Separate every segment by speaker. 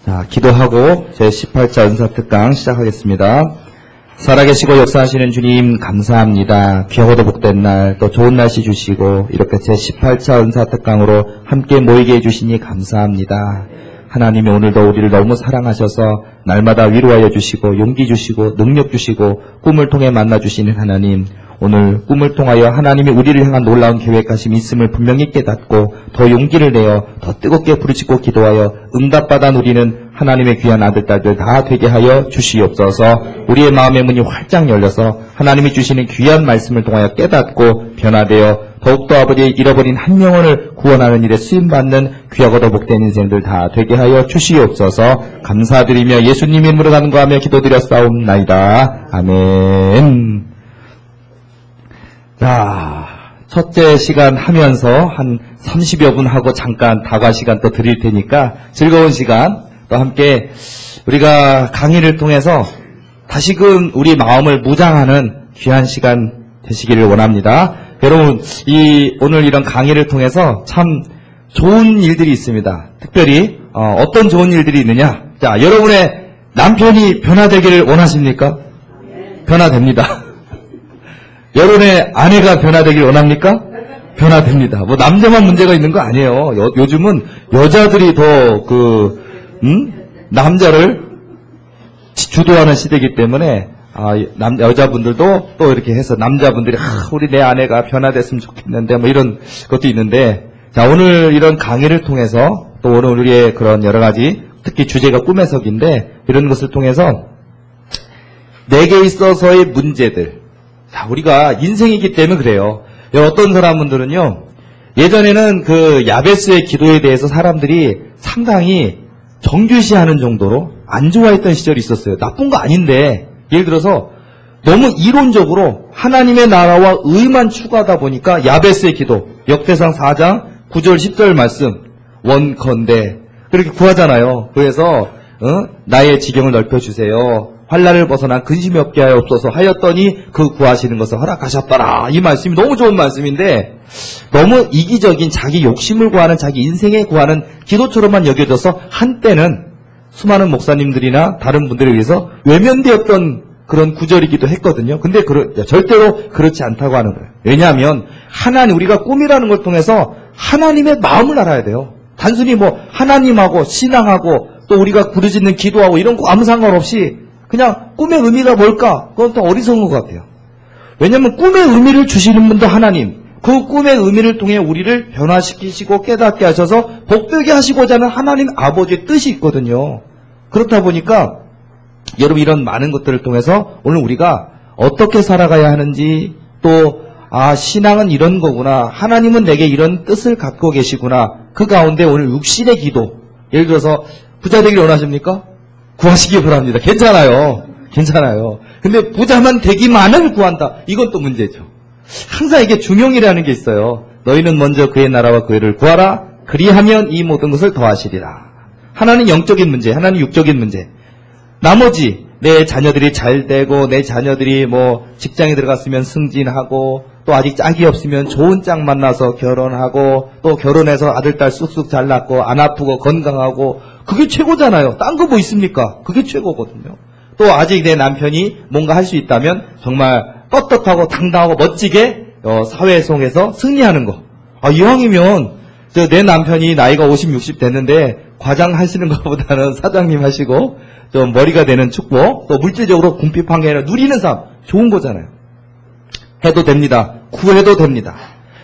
Speaker 1: 자, 기도하고 제18차 은사특강 시작하겠습니다. 살아계시고 역사하시는 주님 감사합니다. 귀하고도 복된 날, 또 좋은 날씨 주시고 이렇게 제18차 은사특강으로 함께 모이게 해주시니 감사합니다. 하나님이 오늘도 우리를 너무 사랑하셔서 날마다 위로하여 주시고 용기 주시고 능력 주시고 꿈을 통해 만나주시는 하나님, 오늘 꿈을 통하여 하나님이 우리를 향한 놀라운 계획하심이 있음을 분명히 깨닫고 더 용기를 내어 더 뜨겁게 부르짖고 기도하여 응답받아 누리는 하나님의 귀한 아들, 딸들 다 되게 하여 주시옵소서. 우리의 마음의 문이 활짝 열려서 하나님이 주시는 귀한 말씀을 통하여 깨닫고 변화되어 더욱더 아버지의 잃어버린 한 영혼을 구원하는 일에 쓰임받는 귀하고도 복된 인생들 다 되게 하여 주시옵소서. 감사드리며 예수님 이름으로 간구하며 기도드렸사옵나이다. 아멘. 자, 첫째 시간 하면서 한 30여 분 하고 잠깐 다과 시간 또 드릴 테니까 즐거운 시간 또 함께 우리가 강의를 통해서 다시금 우리 마음을 무장하는 귀한 시간 되시기를 원합니다. 여러분, 오늘 이런 강의를 통해서 참 좋은 일들이 있습니다. 특별히 어떤 좋은 일들이 있느냐? 자, 여러분의 남편이 변화되기를 원하십니까? 변화됩니다. 여러분의 아내가 변화되길 원합니까? 변화됩니다. 뭐 남자만 문제가 있는 거 아니에요. 요즘은 여자들이 더 남자를 주도하는 시대이기 때문에 여자분들도 또 이렇게 해서 남자분들이 우리 내 아내가 변화됐으면 좋겠는데 뭐 이런 것도 있는데, 자, 오늘 이런 강의를 통해서 또 오늘 우리의 그런 여러 가지 특히 주제가 꿈의 석인데 이런 것을 통해서 내게 있어서의 문제들, 자, 우리가 인생이기 때문에 그래요. 어떤 사람들은요, 예전에는 그 야베스의 기도에 대해서 사람들이 상당히 정규시하는 정도로 안 좋아했던 시절이 있었어요. 나쁜 거 아닌데, 예를 들어서 너무 이론적으로 하나님의 나라와 의만 추구하다 보니까 야베스의 기도, 역대상 4장 9절 10절 말씀, 원컨대 그렇게 구하잖아요. 그래서 나의 지경을 넓혀주세요. 환난을 벗어나 근심이 없게 하옵소서 하였더니 그 구하시는 것을 허락하셨더라. 이 말씀이 너무 좋은 말씀인데 너무 이기적인 자기 욕심을 구하는, 자기 인생에 구하는 기도처럼만 여겨져서 한때는 수많은 목사님들이나 다른 분들에 의해서 외면되었던 그런 구절이기도 했거든요. 근데 절대로 그렇지 않다고 하는 거예요. 왜냐하면 우리가 꿈이라는 걸 통해서 하나님의 마음을 알아야 돼요. 단순히 뭐 하나님하고 신앙하고 또 우리가 부르짖는 기도하고 이런 거 아무 상관없이 그냥 꿈의 의미가 뭘까? 그건 또 어리석은 것 같아요. 왜냐하면 꿈의 의미를 주시는 분도 하나님, 그 꿈의 의미를 통해 우리를 변화시키시고 깨닫게 하셔서 복되게 하시고자 하는 하나님 아버지의 뜻이 있거든요. 그렇다 보니까 여러분, 이런 많은 것들을 통해서 오늘 우리가 어떻게 살아가야 하는지, 또 신앙은 이런 거구나, 하나님은 내게 이런 뜻을 갖고 계시구나, 그 가운데 오늘 육신의 기도, 예를 들어서 부자 되길 원하십니까? 구하시기 바랍니다. 괜찮아요. 근데 부자만 되기만을 구한다, 이건 또 문제죠. 항상 이게 중용이라는 게 있어요. 너희는 먼저 그의 나라와 그 의를 구하라. 그리하면 이 모든 것을 더하시리라. 하나는 영적인 문제, 하나는 육적인 문제. 나머지 내 자녀들이 잘 되고, 내 자녀들이 뭐 직장에 들어갔으면 승진하고, 또 아직 짝이 없으면 좋은 짝 만나서 결혼하고, 또 결혼해서 아들, 딸 쑥쑥 잘 낳고, 안 아프고 건강하고, 그게 최고잖아요. 딴 거 뭐 있습니까? 그게 최고거든요. 또 아직 내 남편이 뭔가 할 수 있다면 정말 떳떳하고 당당하고 멋지게 사회 속에서 승리하는 거. 이왕이면 내 남편이 나이가 50, 60 됐는데 과장 하시는 것보다는 사장님 하시고 좀 머리가 되는 축복, 또 물질적으로 궁핍 환경을 누리는 삶, 좋은 거잖아요. 해도 됩니다. 구해도 됩니다.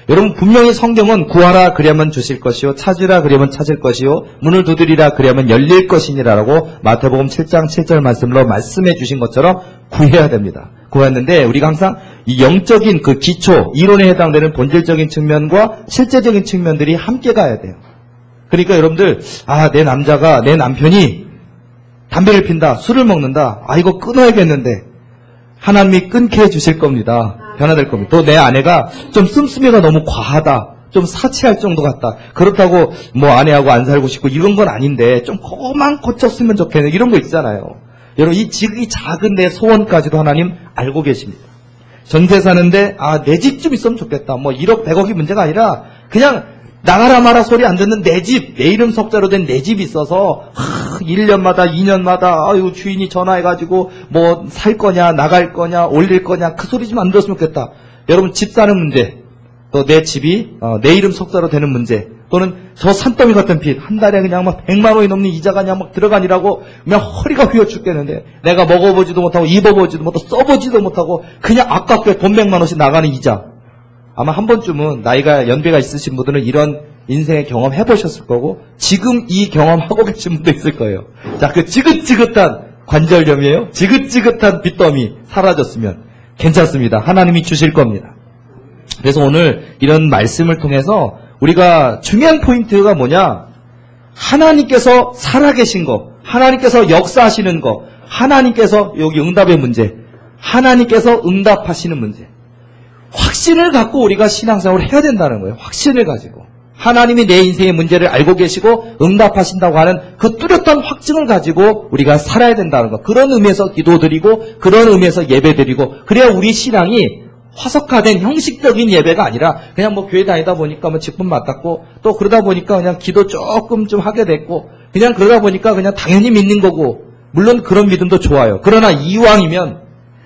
Speaker 1: 여러분, 분명히 성경은 구하라 그리하면 주실 것이요, 찾으라 그리하면 찾을 것이요, 문을 두드리라 그리하면 열릴 것이니라라고 마태복음 7장 7절 말씀으로 말씀해 주신 것처럼 구해야 됩니다. 구했는데 우리가 항상 이 영적인 그 기초, 이론에 해당되는 본질적인 측면과 실제적인 측면들이 함께 가야 돼요. 그러니까 여러분들, 내 남편이 담배를 핀다, 술을 먹는다, 이거 끊어야겠는데 하나님이 끊게 해주실 겁니다. 변화될 겁니다. 또 내 아내가 좀 씀씀이가 너무 과하다, 좀 사치할 정도 같다, 그렇다고 뭐 아내하고 안 살고 싶고 이런 건 아닌데 좀 그만 고쳤으면 좋겠네, 이런 거 있잖아요. 여러분, 이 작은 내 소원까지도 하나님 알고 계십니다. 전세 사는데 내 집 좀 있으면 좋겠다, 뭐 1억 100억이 문제가 아니라 그냥 나가라 마라 소리 안 듣는 내 집, 내 이름 석자로 된 내 집이 있어서 1년마다 2년마다 아유 주인이 전화해가지고 뭐 살 거냐 나갈 거냐 올릴 거냐 그 소리 좀 안 들었으면 좋겠다. 여러분 집 사는 문제, 또 내 집이 내 이름 속사로 되는 문제, 또는 저 산더미 같은 빚 한 달에 그냥 막 100만 원이 넘는 이자가 그냥 막 들어가니라고 그냥 허리가 휘어 죽겠는데 내가 먹어보지도 못하고 입어보지도 못하고 써보지도 못하고 그냥 아깝게 돈 100만 원씩 나가는 이자. 아마 한 번쯤은 나이가 연배가 있으신 분들은 이런 인생의 경험 해보셨을 거고 지금 이 경험하고 계신 분도 있을 거예요. 자, 그 지긋지긋한 관절염이에요. 지긋지긋한 빚더미 사라졌으면 괜찮습니다. 하나님이 주실 겁니다. 그래서 오늘 이런 말씀을 통해서 우리가 중요한 포인트가 뭐냐? 하나님께서 살아계신 거, 하나님께서 역사하시는 거, 하나님께서 여기 응답의 문제, 하나님께서 응답하시는 문제. 확신을 갖고 우리가 신앙생활을 해야 된다는 거예요. 확신을 가지고. 하나님이 내 인생의 문제를 알고 계시고 응답하신다고 하는 그 뚜렷한 확증을 가지고 우리가 살아야 된다는 것. 그런 의미에서 기도드리고 그런 의미에서 예배드리고 그래야 우리 신앙이 화석화된 형식적인 예배가 아니라 그냥 뭐 교회 다니다 보니까 뭐 직분 맡았고 또 그러다 보니까 그냥 기도 조금 좀 하게 됐고 그냥 그러다 보니까 그냥 당연히 믿는 거고 물론 그런 믿음도 좋아요. 그러나 이왕이면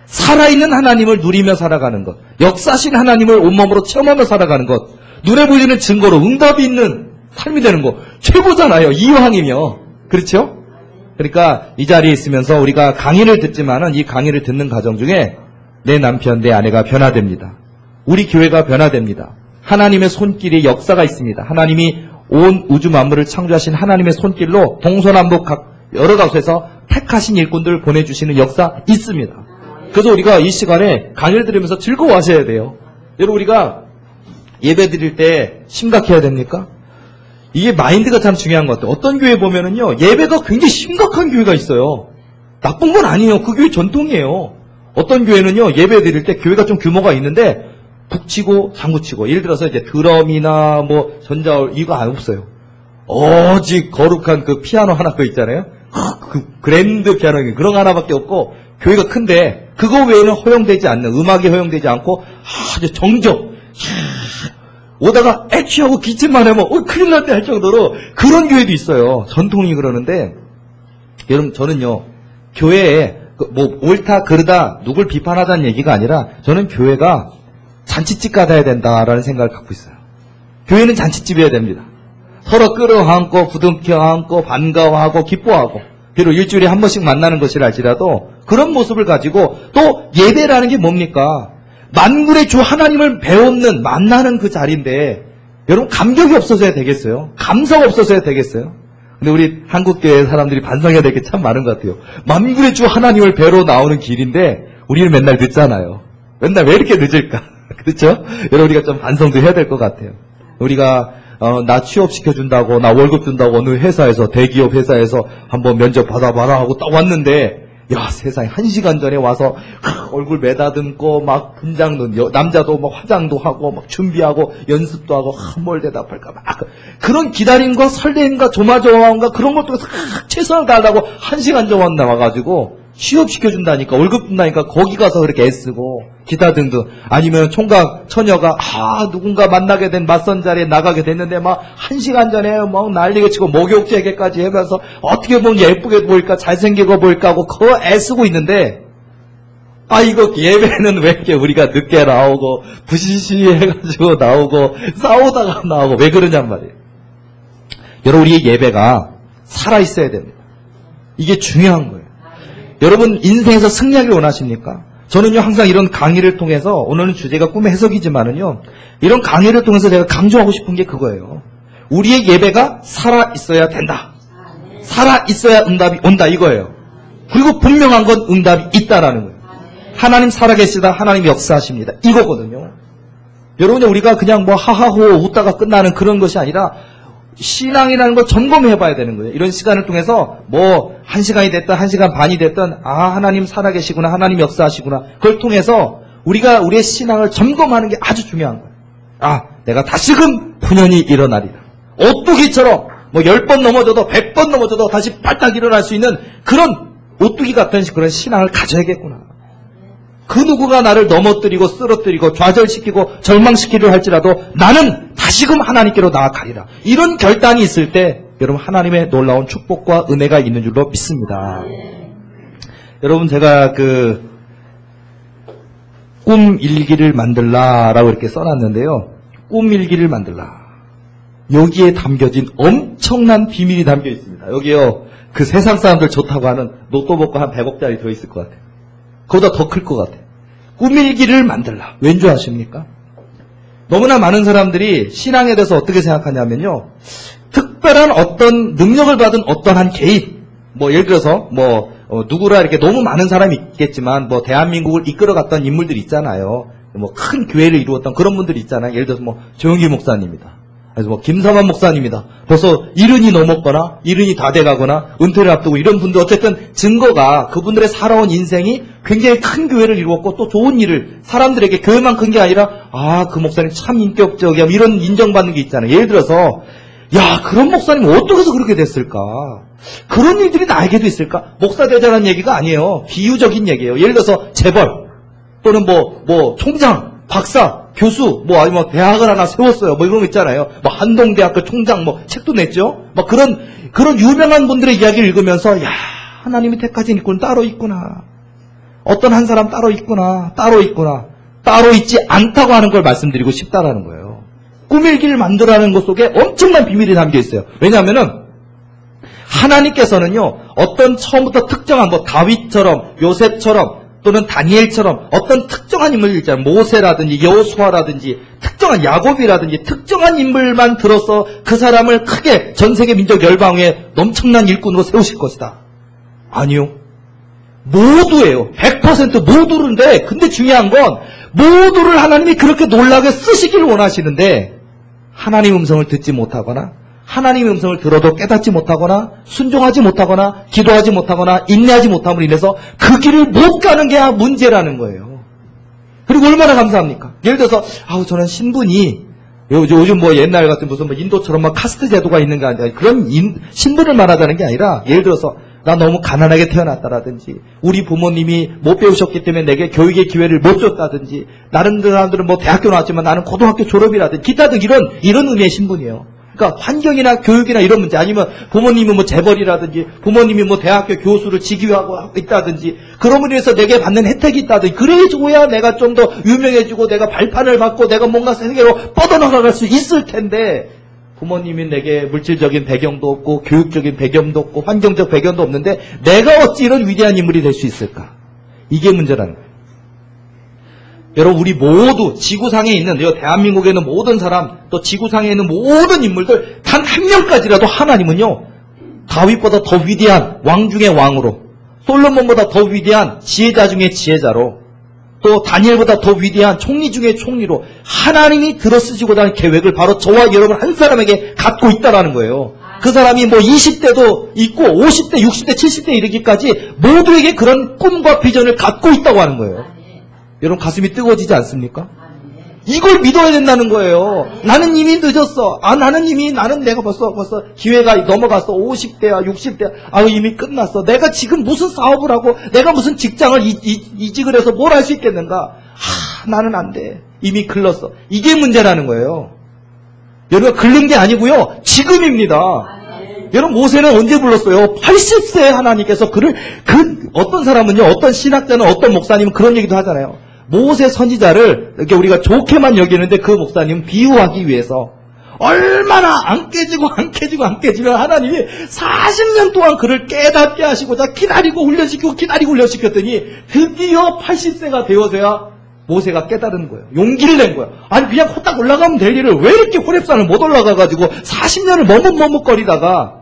Speaker 1: 살아있는 하나님을 누리며 살아가는 것, 역사하신 하나님을 온몸으로 체험하며 살아가는 것, 눈에 보이는 증거로 응답이 있는 삶이 되는 거 최고잖아요. 이왕이면. 그렇죠? 그러니까 이 자리에 있으면서 우리가 강의를 듣지만은 이 강의를 듣는 과정 중에 내 남편, 내 아내가 변화됩니다. 우리 교회가 변화됩니다. 하나님의 손길이 역사가 있습니다. 하나님이 온 우주 만물을 창조하신 하나님의 손길로 동서남북 각 여러 곳에서 택하신 일꾼들을 보내주시는 역사 있습니다. 그래서 우리가 이 시간에 강의를 들으면서 즐거워하셔야 돼요. 여러분 우리가 예배 드릴 때 심각해야 됩니까? 이게 마인드가 참 중요한 것 같아요. 어떤 교회 보면은요 예배가 굉장히 심각한 교회가 있어요. 나쁜 건 아니에요. 그 교회 전통이에요. 어떤 교회는요 예배 드릴 때 교회가 좀 규모가 있는데 북치고 장구치고 예를 들어서 이제 드럼이나 뭐 전자울 이거 안 없어요. 오직 거룩한 그 피아노 하나 그 있잖아요. 그 그랜드 피아노 그런 거 하나밖에 없고 교회가 큰데 그거 외에는 허용되지 않는 음악이 허용되지 않고 아주 정적 오다가 애취하고 기침만 하면 큰일 날 때 할 정도로 그런 교회도 있어요. 전통이 그러는데 여러분 저는요 교회에 뭐 옳다 그르다 누굴 비판하자는 얘기가 아니라 저는 교회가 잔치집 가야 된다라는 생각을 갖고 있어요. 교회는 잔치집이어야 됩니다. 서로 끌어안고 부둥켜 안고 반가워하고 기뻐하고 비록 일주일에 한 번씩 만나는 것이랄지라도 그런 모습을 가지고 또 예배라는 게 뭡니까? 만군의 주 하나님을 배우는 만나는 그 자리인데 여러분 감격이 없어져야 되겠어요? 감사가 없어져야 되겠어요? 근데 우리 한국교회 사람들이 반성해야 될 게 참 많은 것 같아요. 만군의 주 하나님을 뵈러 나오는 길인데 우리는 맨날 늦잖아요. 맨날 왜 이렇게 늦을까? 그렇죠? 여러분 우리가 좀 반성도 해야 될 것 같아요. 우리가 나 취업시켜준다고 나 월급 준다고 어느 회사에서 대기업 회사에서 한번 면접 받아봐라 하고 딱 왔는데 야 세상에 1시간 전에 와서 얼굴 매다듬고 막 분장도 남자도 막 화장도 하고 막 준비하고 연습도 하고 뭘 대답할까 막 그런 기다림과 설렘과 조마조마함과 그런 걸 통해서 최선을 다하려고 1시간 전에 나와가지고 취업시켜준다니까 월급 준다니까 거기 가서 그렇게 애쓰고 기타 등등 아니면 총각 처녀가 누군가 만나게 된 맞선 자리에 나가게 됐는데 막 1시간 전에 막 난리가 치고 목욕제게까지 하면서 어떻게 보면 예쁘게 보일까 잘생기고 보일까 하고 그 애쓰고 있는데 이거 예배는 왜 이렇게 우리가 늦게 나오고 부시시해가지고 나오고 싸우다가 나오고 왜 그러냔 말이에요. 여러분 우리의 예배가 살아있어야 됩니다. 이게 중요한 거예요. 여러분 인생에서 승리하길 원하십니까? 저는요 항상 이런 강의를 통해서 오늘은 주제가 꿈의 해석이지만은요 이런 강의를 통해서 제가 강조하고 싶은 게 그거예요. 우리의 예배가 살아있어야 된다. 살아있어야 응답이 온다 이거예요. 그리고 분명한 건 응답이 있다라는 거예요. 하나님 살아계시다. 하나님 역사하십니다. 이거거든요. 여러분 우리가 그냥 뭐 하하호 웃다가 끝나는 그런 것이 아니라 신앙이라는 걸 점검해봐야 되는 거예요. 이런 시간을 통해서 뭐 1시간이 됐든 1시간 반이 됐든 하나님 살아계시구나 하나님 역사하시구나 그걸 통해서 우리가 우리의 신앙을 점검하는 게 아주 중요한 거예요. 내가 다시금 분연히 일어나리라. 오뚜기처럼 뭐 10번 넘어져도 100번 넘어져도 다시 발딱 일어날 수 있는 그런 오뚜기 같은 그런 신앙을 가져야겠구나. 그 누구가 나를 넘어뜨리고 쓰러뜨리고 좌절시키고 절망시키려 할지라도 나는 다시금 하나님께로 나아가리라. 이런 결단이 있을 때 여러분 하나님의 놀라운 축복과 은혜가 있는 줄로 믿습니다. 여러분 제가 꿈 일기를 만들라라고 이렇게 써놨는데요. 꿈 일기를 만들라. 여기에 담겨진 엄청난 비밀이 담겨 있습니다. 여기요. 그 세상 사람들 좋다고 하는 노트북 한 100억짜리 들어있을 것 같아요. 그보다 더 클 것 같아요. 꿈 일기를 만들라. 왠 줄 아십니까? 너무나 많은 사람들이 신앙에 대해서 어떻게 생각하냐면요. 특별한 어떤 능력을 받은 어떤 한 개인, 예를 들어서 누구라 이렇게 너무 많은 사람이 있겠지만 대한민국을 이끌어갔던 인물들이 있잖아요. 큰 교회를 이루었던 그런 분들이 있잖아요. 예를 들어서 조영기 목사님이다. 그래서 김사만 목사님이다. 벌써 70이 넘었거나 70이 다 돼가거나 은퇴를 앞두고 이런 분들 어쨌든 증거가 그분들의 살아온 인생이 굉장히 큰 교회를 이루었고 또 좋은 일을 사람들에게 교회만 큰 게 아니라 그 목사님 참 인격적이야 이런 인정받는 게 있잖아요. 예를 들어서 그런 목사님 어떻게 해서 그렇게 됐을까? 그런 일들이 나에게도 있을까? 목사 되자는 얘기가 아니에요. 비유적인 얘기예요. 예를 들어서 재벌 또는 총장, 박사, 교수, 아니면 대학을 하나 세웠어요. 이런 거 있잖아요. 한동대학교 총장, 책도 냈죠? 그런 유명한 분들의 이야기를 읽으면서, 하나님이 택하신 일꾼은 따로 있구나. 어떤 한 사람 따로 있구나. 따로 있지 않다고 하는 걸 말씀드리고 싶다라는 거예요. 꿈일기를 만들어라는 것 속에 엄청난 비밀이 담겨 있어요. 왜냐하면은, 하나님께서는요, 어떤 처음부터 특정한, 다윗처럼, 요셉처럼, 또는 다니엘처럼 어떤 특정한 인물들 있잖아요. 모세라든지 여호수아라든지 특정한 야곱이라든지 특정한 인물만 들어서 그 사람을 크게 전세계 민족 열방에 넘청난 일꾼으로 세우실 것이다. 아니요. 모두예요. 100% 모두인데 근데 중요한 건 모두를 하나님이 그렇게 놀라게 쓰시길 원하시는데 하나님의 음성을 듣지 못하거나 하나님의 음성을 들어도 깨닫지 못하거나 순종하지 못하거나 기도하지 못하거나 인내하지 못함으로 인해서 그 길을 못 가는 게 문제라는 거예요. 그리고 얼마나 감사합니까? 예를 들어서 저는 신분이 요즘 옛날 같은 무슨 인도처럼 카스트 제도가 있는 게 아니라 그런 신분을 말하자는 게 아니라 예를 들어서 나 너무 가난하게 태어났다라든지 우리 부모님이 못 배우셨기 때문에 내게 교육의 기회를 못 줬다든지 다른 사람들은 대학교 나왔지만 나는 고등학교 졸업이라든지 기타 등 이런 의미의 신분이에요. 그러니까 환경이나 교육이나 이런 문제 아니면 부모님이 재벌이라든지 부모님이 대학교 교수를 직위하고 있다든지 그런 분에서 내게 받는 혜택이 있다든지 그래줘야 내가 좀 더 유명해지고 내가 발판을 받고 내가 뭔가 세계로 뻗어나갈 수 있을 텐데 부모님이 내게 물질적인 배경도 없고 교육적인 배경도 없고 환경적 배경도 없는데 내가 어찌 이런 위대한 인물이 될 수 있을까? 이게 문제라는 거예요. 여러분 우리 모두 지구상에 있는 대한민국에 있는 모든 사람 또 지구상에 있는 모든 인물들 단 한 명까지라도 하나님은요 다윗보다 더 위대한 왕 중의 왕으로 솔로몬보다 더 위대한 지혜자 중의 지혜자로 또 다니엘보다 더 위대한 총리 중의 총리로 하나님이 들어쓰시고자 하는 계획을 바로 저와 여러분 한 사람에게 갖고 있다라는 거예요. 그 사람이 20대도 있고 50대, 60대, 70대 이르기까지 모두에게 그런 꿈과 비전을 갖고 있다고 하는 거예요. 여러분 가슴이 뜨거워지지 않습니까? 이걸 믿어야 된다는 거예요. 나는 이미 늦었어. 나는 내가 벌써 기회가 넘어갔어. 50대야, 60대야. 이미 끝났어. 내가 지금 무슨 사업을 하고 내가 무슨 직장을 이직을 해서 뭘 할 수 있겠는가? 나는 안 돼. 이미 글렀어. 이게 문제라는 거예요. 여러분 글른 게 아니고요. 지금입니다. 여러분 모세는 언제 불렀어요? 80세에 하나님께서 어떤 사람은요, 어떤 신학자는 어떤 목사님은 그런 얘기도 하잖아요. 모세 선지자를 이렇게 우리가 좋게만 여기는데 그 목사님은 비유하기 위해서 얼마나 안 깨지면 하나님이 40년 동안 그를 깨닫게 하시고자 기다리고 훈련시켰더니 드디어 80세가 되어서야 모세가 깨달은 거예요. 용기를 낸 거예요. 그냥 호딱 올라가면 될 일을 왜 이렇게 호렙산을 못 올라가가지고 40년을 머뭇머뭇거리다가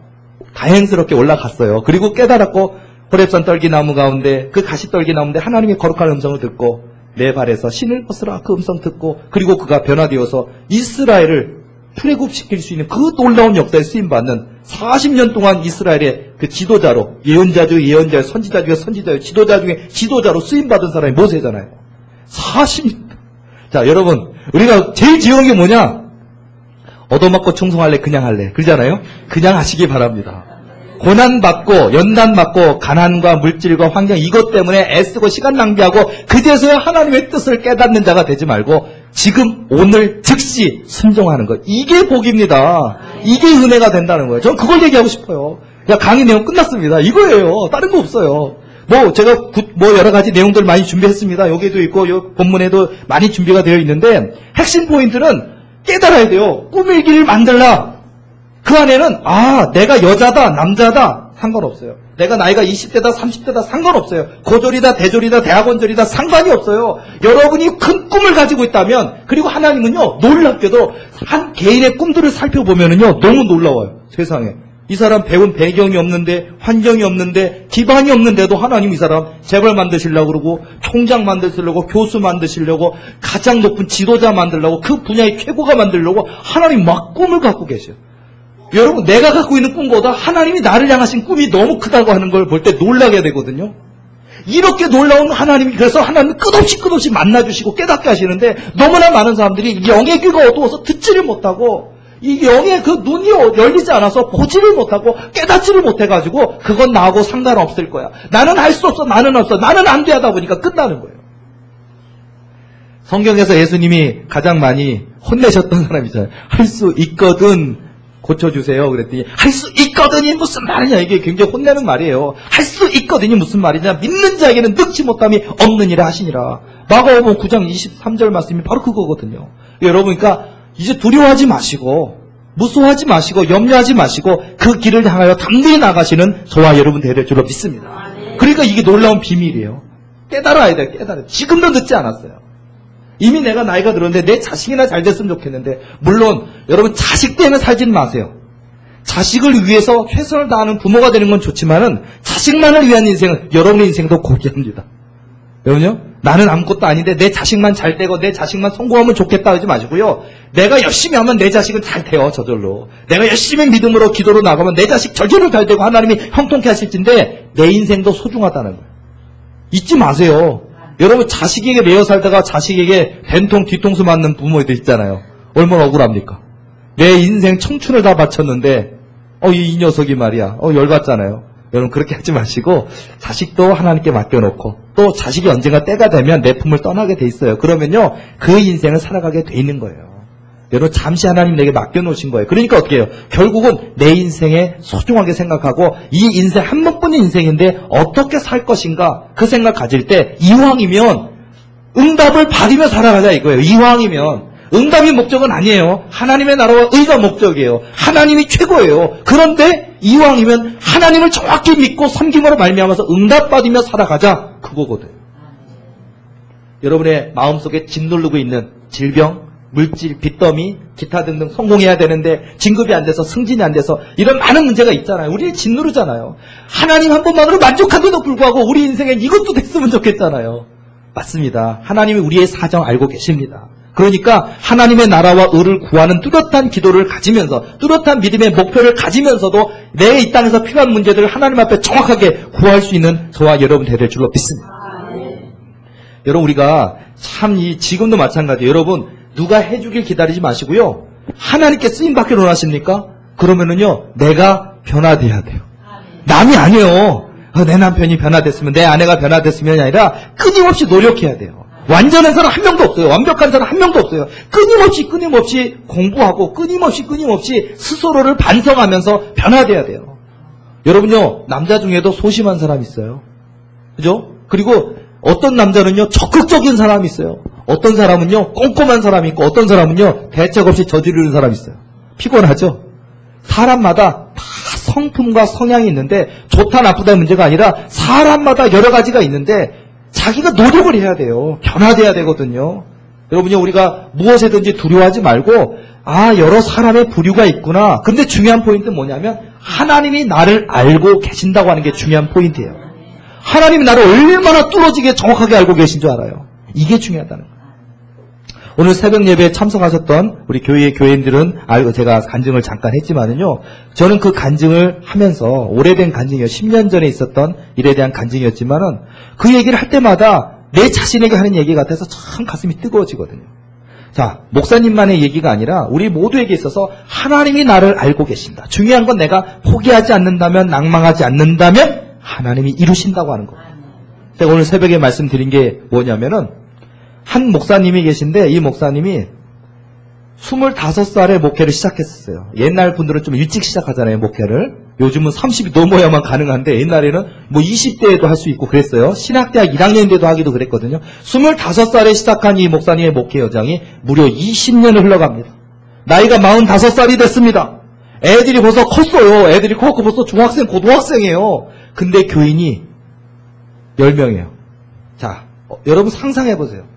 Speaker 1: 다행스럽게 올라갔어요. 그리고 깨달았고 호렙산 떨기나무 가운데 그 가시떨기 나무인데 하나님의 거룩한 음성을 듣고 내 발에서 신을 벗으라 그 음성 듣고 그리고 그가 변화되어서 이스라엘을 출애굽시킬 수 있는 그 놀라운 역사에 쓰임받는 40년 동안 이스라엘의 그 지도자로 예언자 중에 예언자, 선지자 중에 선지자, 지도자 중에 지도자로 쓰임받은 사람이 모세잖아요. 40년. 자 여러분 우리가 제일 지어온 게 뭐냐? 얻어맞고 충성할래 그냥 할래 그러잖아요. 그냥 하시기 바랍니다. 고난받고 연단받고 가난과 물질과 환경 이것 때문에 애쓰고 시간 낭비하고 그제서야 하나님의 뜻을 깨닫는 자가 되지 말고 지금 오늘 즉시 순종하는 것. 이게 복입니다. 이게 은혜가 된다는 거예요. 저는 그걸 얘기하고 싶어요. 야, 강의 내용 끝났습니다. 이거예요. 다른 거 없어요. 제가 여러 가지 내용들 많이 준비했습니다. 여기도 있고, 요 본문에도 많이 준비가 되어 있는데, 핵심 포인트는 깨달아야 돼요. 꿈의 길을 만들라. 그 안에는, 내가 여자다, 남자다, 상관없어요. 내가 나이가 20대다, 30대다, 상관없어요. 고졸이다, 대졸이다, 대학원졸이다, 상관이 없어요. 여러분이 큰 꿈을 가지고 있다면, 그리고 하나님은요, 놀랍게도, 한 개인의 꿈들을 살펴보면은요, 너무 놀라워요. 세상에. 이 사람 배운 배경이 없는데, 환경이 없는데, 기반이 없는데도 하나님 이 사람 재벌 만드시려고 그러고, 총장 만드시려고, 교수 만드시려고, 가장 높은 지도자 만들려고, 그 분야의 최고가 만들려고 하나님 막 꿈을 갖고 계셔요. 여러분, 내가 갖고 있는 꿈보다 하나님이 나를 향하신 꿈이 너무 크다고 하는 걸 볼 때 놀라게 되거든요. 이렇게 놀라운 하나님이, 그래서 하나님은 끝없이 만나주시고 깨닫게 하시는데, 너무나 많은 사람들이 영의 귀가 어두워서 듣지를 못하고, 이 영의 그 눈이 열리지 않아서 보지를 못하고 깨닫지를 못해가지고 그건 나하고 상관없을 거야. 나는 할 수 없어. 나는 없어. 나는 안 돼 하다 보니까 끝나는 거예요. 성경에서 예수님이 가장 많이 혼내셨던 사람이잖아요. 할 수 있거든 고쳐주세요. 그랬더니 할 수 있거든이 무슨 말이냐. 이게 굉장히 혼내는 말이에요. 할 수 있거든이 무슨 말이냐. 믿는 자에게는 능치 못함이 없는 일을 하시니라. 마가복음 9장 23절 말씀이 바로 그거거든요. 여러분, 그러니까 이제 두려워하지 마시고 무서워하지 마시고 염려하지 마시고 그 길을 향하여 담대히 나가시는 저와 여러분 되될 줄로 믿습니다. 그러니까 이게 놀라운 비밀이에요. 깨달아야 돼요. 깨달아야 돼요. 지금도 늦지 않았어요. 이미 내가 나이가 들었는데 내 자식이나 잘 됐으면 좋겠는데, 물론 여러분 자식 때문에 살지는 마세요. 자식을 위해서 최선을 다하는 부모가 되는 건 좋지만은 자식만을 위한 인생은 여러분의 인생도 고귀합니다. 여러분요? 나는 아무것도 아닌데 내 자식만 잘 되고 내 자식만 성공하면 좋겠다 하지 마시고요. 내가 열심히 하면 내 자식은 잘 돼요. 저절로. 내가 열심히 믿음으로 기도로 나가면 내 자식 저절로 잘 되고 하나님이 형통케 하실진데 내 인생도 소중하다는 거예요. 잊지 마세요. 여러분 자식에게 매여 살다가 자식에게 된통 뒤통수 맞는 부모들 있잖아요. 얼마나 억울합니까? 내 인생 청춘을 다 바쳤는데 이 녀석이 말이야. 열받잖아요. 여러분 그렇게 하지 마시고 자식도 하나님께 맡겨놓고 또 자식이 언젠가 때가 되면 내 품을 떠나게 돼 있어요. 그러면요 그 인생을 살아가게 돼 있는 거예요. 여러분 잠시 하나님 내게 맡겨놓으신 거예요. 그러니까 어떻게 해요? 결국은 내 인생에 소중하게 생각하고 이 인생 한 번뿐인 인생인데 어떻게 살 것인가 그 생각 가질 때 이왕이면 응답을 받으며 살아가자 이거예요. 이왕이면 응답이 목적은 아니에요. 하나님의 나라와 의가 목적이에요. 하나님이 최고예요. 그런데 이왕이면 하나님을 정확히 믿고 섬김으로 말미암아서 응답받으며 살아가자. 그거거든. 여러분의 마음속에 짓누르고 있는 질병, 물질, 빚더미, 기타 등등 성공해야 되는데 진급이 안 돼서 승진이 안 돼서 이런 많은 문제가 있잖아요. 우리 짓누르잖아요. 하나님 한 번만으로 만족한데도 불구하고 우리 인생엔 이것도 됐으면 좋겠잖아요. 맞습니다. 하나님이 우리의 사정 알고 계십니다. 그러니까 하나님의 나라와 의를 구하는 뚜렷한 기도를 가지면서 뚜렷한 믿음의 목표를 가지면서도 내 이 땅에서 필요한 문제들을 하나님 앞에 정확하게 구할 수 있는 저와 여러분 되될 줄로 믿습니다. 여러분 우리가 참 지금도 마찬가지예요. 여러분 누가 해주길 기다리지 마시고요. 하나님께 쓰임받기를 원하십니까? 그러면은요 내가 변화돼야 돼요. 남이 아니에요. 내 남편이 변화됐으면 내 아내가 변화됐으면이 아니라 끊임없이 노력해야 돼요. 완전한 사람 한 명도 없어요. 완벽한 사람 한 명도 없어요. 끊임없이 공부하고 끊임없이 스스로를 반성하면서 변화돼야 돼요. 여러분요 남자 중에도 소심한 사람이 있어요. 그죠? 그리고 어떤 남자는요 적극적인 사람이 있어요. 어떤 사람은요 꼼꼼한 사람이 있고 어떤 사람은요 대책 없이 저지르는 사람이 있어요. 피곤하죠? 사람마다 다 성품과 성향이 있는데 좋다 나쁘다 문제가 아니라 사람마다 여러 가지가 있는데 자기가 노력을 해야 돼요. 변화돼야 되거든요. 여러분요 우리가 무엇에든지 두려워하지 말고 여러 사람의 부류가 있구나. 근데 중요한 포인트는 뭐냐면 하나님이 나를 알고 계신다고 하는 게 중요한 포인트예요. 하나님이 나를 얼마나 뚫어지게 정확하게 알고 계신 줄 알아요. 이게 중요하다는 거예요. 오늘 새벽 예배에 참석하셨던 우리 교회의 교인들은 알고 제가 간증을 잠깐 했지만은요. 저는 그 간증을 하면서 오래된 간증이요. 10년 전에 있었던 일에 대한 간증이었지만은 그 얘기를 할 때마다 내 자신에게 하는 얘기 같아서 참 가슴이 뜨거워지거든요. 자, 목사님만의 얘기가 아니라 우리 모두에게 있어서 하나님이 나를 알고 계신다. 중요한 건 내가 포기하지 않는다면, 낭망하지 않는다면 하나님이 이루신다고 하는 겁니다. 제가 오늘 새벽에 말씀드린 게 뭐냐면은 한 목사님이 계신데 이 목사님이 25살에 목회를 시작했었어요. 옛날 분들은 좀 일찍 시작하잖아요, 목회를. 요즘은 30이 넘어야만 가능한데 옛날에는 뭐 20대에도 할 수 있고 그랬어요. 신학대학 1학년 때도 하기도 그랬거든요. 25살에 시작한 이 목사님의 목회 여정이 무려 20년을 흘러갑니다. 나이가 45살이 됐습니다. 애들이 벌써 컸어요. 애들이 컸고 벌써 중학생, 고등학생이에요. 근데 교인이 10명이에요. 자, 여러분 상상해보세요.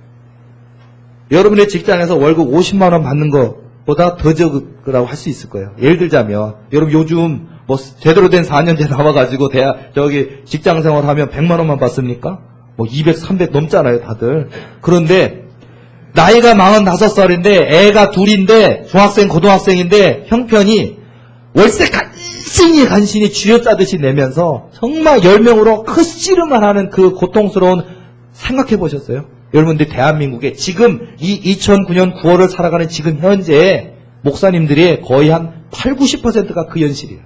Speaker 1: 여러분의 직장에서 월급 50만 원 받는 것보다 더 적으라고 할 수 있을 거예요. 예를 들자면 여러분 요즘 뭐 제대로 된 4년제 나와가지고 직장 생활하면 100만 원만 받습니까? 뭐 200, 300 넘잖아요, 다들. 그런데 나이가 45살인데 애가 둘인데 중학생, 고등학생인데 형편이 월세 간신히 쥐어짜듯이 내면서 정말 10명으로 크씨름만 하는 그 고통스러운 생각해 보셨어요? 여러분들 대한민국에 지금 이 2009년 9월을 살아가는 지금 현재 목사님들의 거의 한 8, 90%가 그 현실이에요.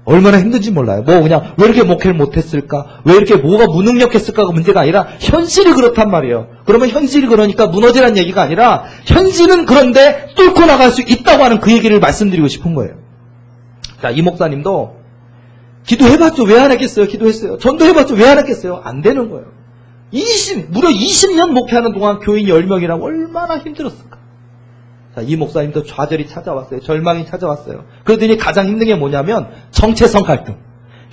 Speaker 1: 얼마나 힘든지 몰라요. 뭐 그냥 왜 이렇게 목회를 못했을까? 왜 이렇게 뭐가 무능력했을까가 문제가 아니라 현실이 그렇단 말이에요. 그러면 현실이 그러니까 무너지라는 얘기가 아니라 현실은 그런데 뚫고 나갈 수 있다고 하는 그 얘기를 말씀드리고 싶은 거예요. 자, 이 목사님도 기도해봤죠. 왜 안 했겠어요? 기도했어요. 전도 해봤죠. 왜 안 했겠어요? 안 되는 거예요. 무려 20년 목회하는 동안 교인 10명이라고 얼마나 힘들었을까? 자, 이 목사님도 좌절이 찾아왔어요. 절망이 찾아왔어요. 그러더니 가장 힘든 게 뭐냐면 정체성 갈등.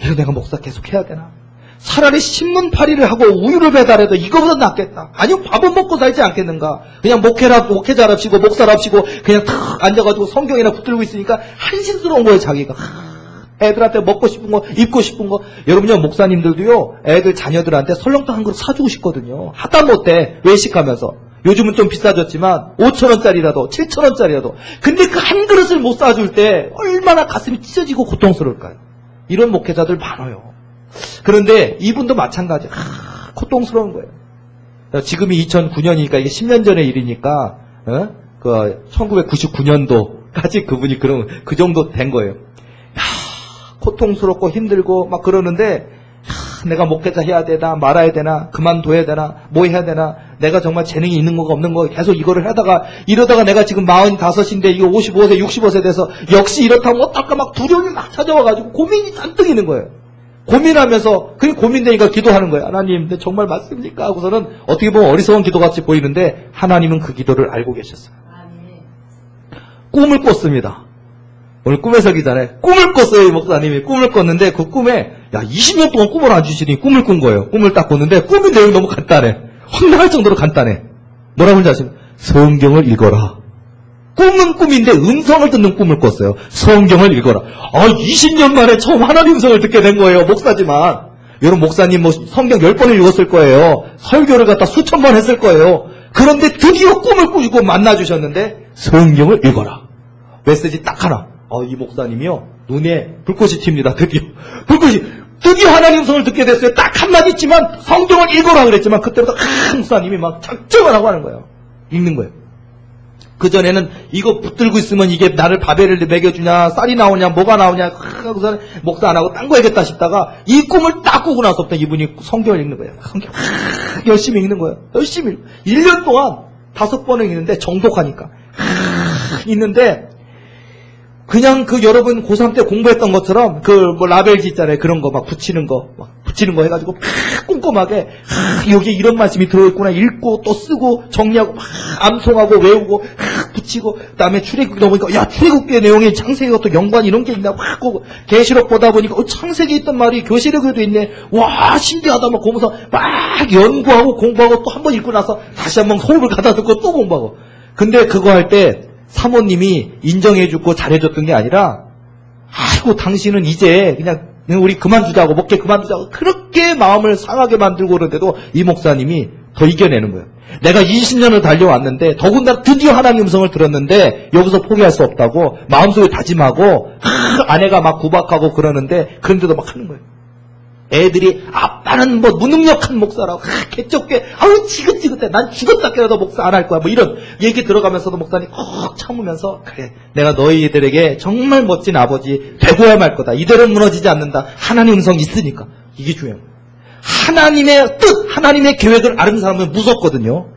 Speaker 1: 이거 내가 목사 계속 해야 되나? 차라리 신문 팔이를 하고 우유를 배달해도 이거보다 낫겠다. 아니면 밥은 먹고 살지 않겠는가? 그냥 목회자랍시고 목사랍시고 그냥 탁 앉아가지고 성경이나 붙들고 있으니까 한심스러운 거예요, 자기가. 애들한테 먹고 싶은 거, 입고 싶은 거. 여러분요, 목사님들도요, 애들 자녀들한테 설렁탕 한 그릇 사주고 싶거든요. 하다못해 외식하면서. 요즘은 좀 비싸졌지만 5,000원짜리라도 7,000원짜리라도. 근데 그 한 그릇을 못 사줄 때 얼마나 가슴이 찢어지고 고통스러울까요? 이런 목회자들 많아요. 그런데 이분도 마찬가지. 고통스러운 거예요. 지금이 2009년이니까 이게 10년 전의 일이니까 1999년도까지 그분이 그 정도 된 거예요. 고통스럽고 힘들고 막 그러는데 내가 목회자 해야 되나 말아야 되나 그만둬야 되나 뭐 해야 되나 내가 정말 재능이 있는 거가 없는 거 계속 이거를 하다가 이러다가 내가 지금 45인데 이거 55세 65세 돼서 역시 이렇다면 어떨까 막 두려움이 막 찾아와가지고 고민이 잔뜩 있는 거예요. 고민하면서 그게 고민되니까 기도하는 거예요. 하나님 정말 맞습니까? 하고서는 어떻게 보면 어리석은 기도같이 보이는데 하나님은 그 기도를 알고 계셨어요. 꿈을 꿨습니다. 오늘 꿈의 설기잖아요. 꿈을 꿨어요, 이 목사님이. 꿈을 꿨는데 그 꿈에 20년 동안 꿈을 안 주시니 꿈을 꾼 거예요. 꿈을 딱 꿨는데 꿈의 내용이 너무 간단해. 황당할 정도로 간단해. 뭐라고 하는지 아십니까? 성경을 읽어라. 꿈은 꿈인데 음성을 듣는 꿈을 꿨어요. 성경을 읽어라. 20년 만에 처음 하나님 음성을 듣게 된 거예요. 목사지만. 여러분 목사님 뭐 성경 10번을 읽었을 거예요. 설교를 갖다 수천 번 했을 거예요. 그런데 드디어 꿈을 꾸시고 만나주셨는데 성경을 읽어라. 메시지 딱 하나. 이 목사님이요. 눈에 불꽃이 튑니다. 드디어 하나님 음성을 듣게 됐어요. 딱 한마디 있지만 성경을 읽어라 그랬지만 그때부터 목사님이 막 작정을 하고 하는 거예요. 읽는 거예요. 그전에는 이거 붙들고 있으면 이게 나를 바벨을 먹여주냐 쌀이 나오냐 뭐가 나오냐 하고서 목사 안 하고 딴 거 해야겠다 싶다가 이 꿈을 딱 꾸고 나서부터 이분이 성경을 읽는 거예요. 성경 열심히 읽는 거예요. 열심히 1년 동안 5번을 읽는데 정독하니까 읽는데 그냥 여러분 고3 때 공부했던 것처럼 뭐 라벨지 있잖아요. 그런 거 막 붙이는 거 해가지고 꼼꼼하게 여기 이런 말씀이 들어있구나 읽고 또 쓰고 정리하고 암송하고 외우고 붙이고 그다음에 출애굽기 넘으니까 출애굽기의 내용이 창세기와 또 연관 이런 게 있나 계시록 보다 보니까 창세기에 있던 말이 교시록에도 있네. 와 신기하다 막 보면서 막 연구하고 공부하고 또 한 번 읽고 나서 다시 한번 호흡을 가다 듣고 또 공부하고. 근데 그거 할 때 사모님이 인정해주고 잘해줬던 게 아니라 아이고 당신은 이제 그냥 우리 그만두자고 목회 그만두자고 그렇게 마음을 상하게 만들고 그러는데도 이 목사님이 더 이겨내는 거예요. 내가 20년을 달려왔는데 더군다나 드디어 하나님 음성을 들었는데 여기서 포기할 수 없다고 마음속에 다짐하고 아내가 막 구박하고 그러는데 그런데도 막 하는 거예요. 애들이 아빠는 뭐 무능력한 목사라고 개쩍게 지긋지긋해 난 죽었다 깨라도 목사 안 할 거야 뭐 이런 얘기 들어가면서도 목사님 꼭 참으면서 그래 내가 너희들에게 정말 멋진 아버지 되고야 말 거다. 이대로 무너지지 않는다. 하나님 음성이 있으니까. 이게 중요해요. 하나님의 뜻 하나님의 계획을 아는 사람은 무섭거든요.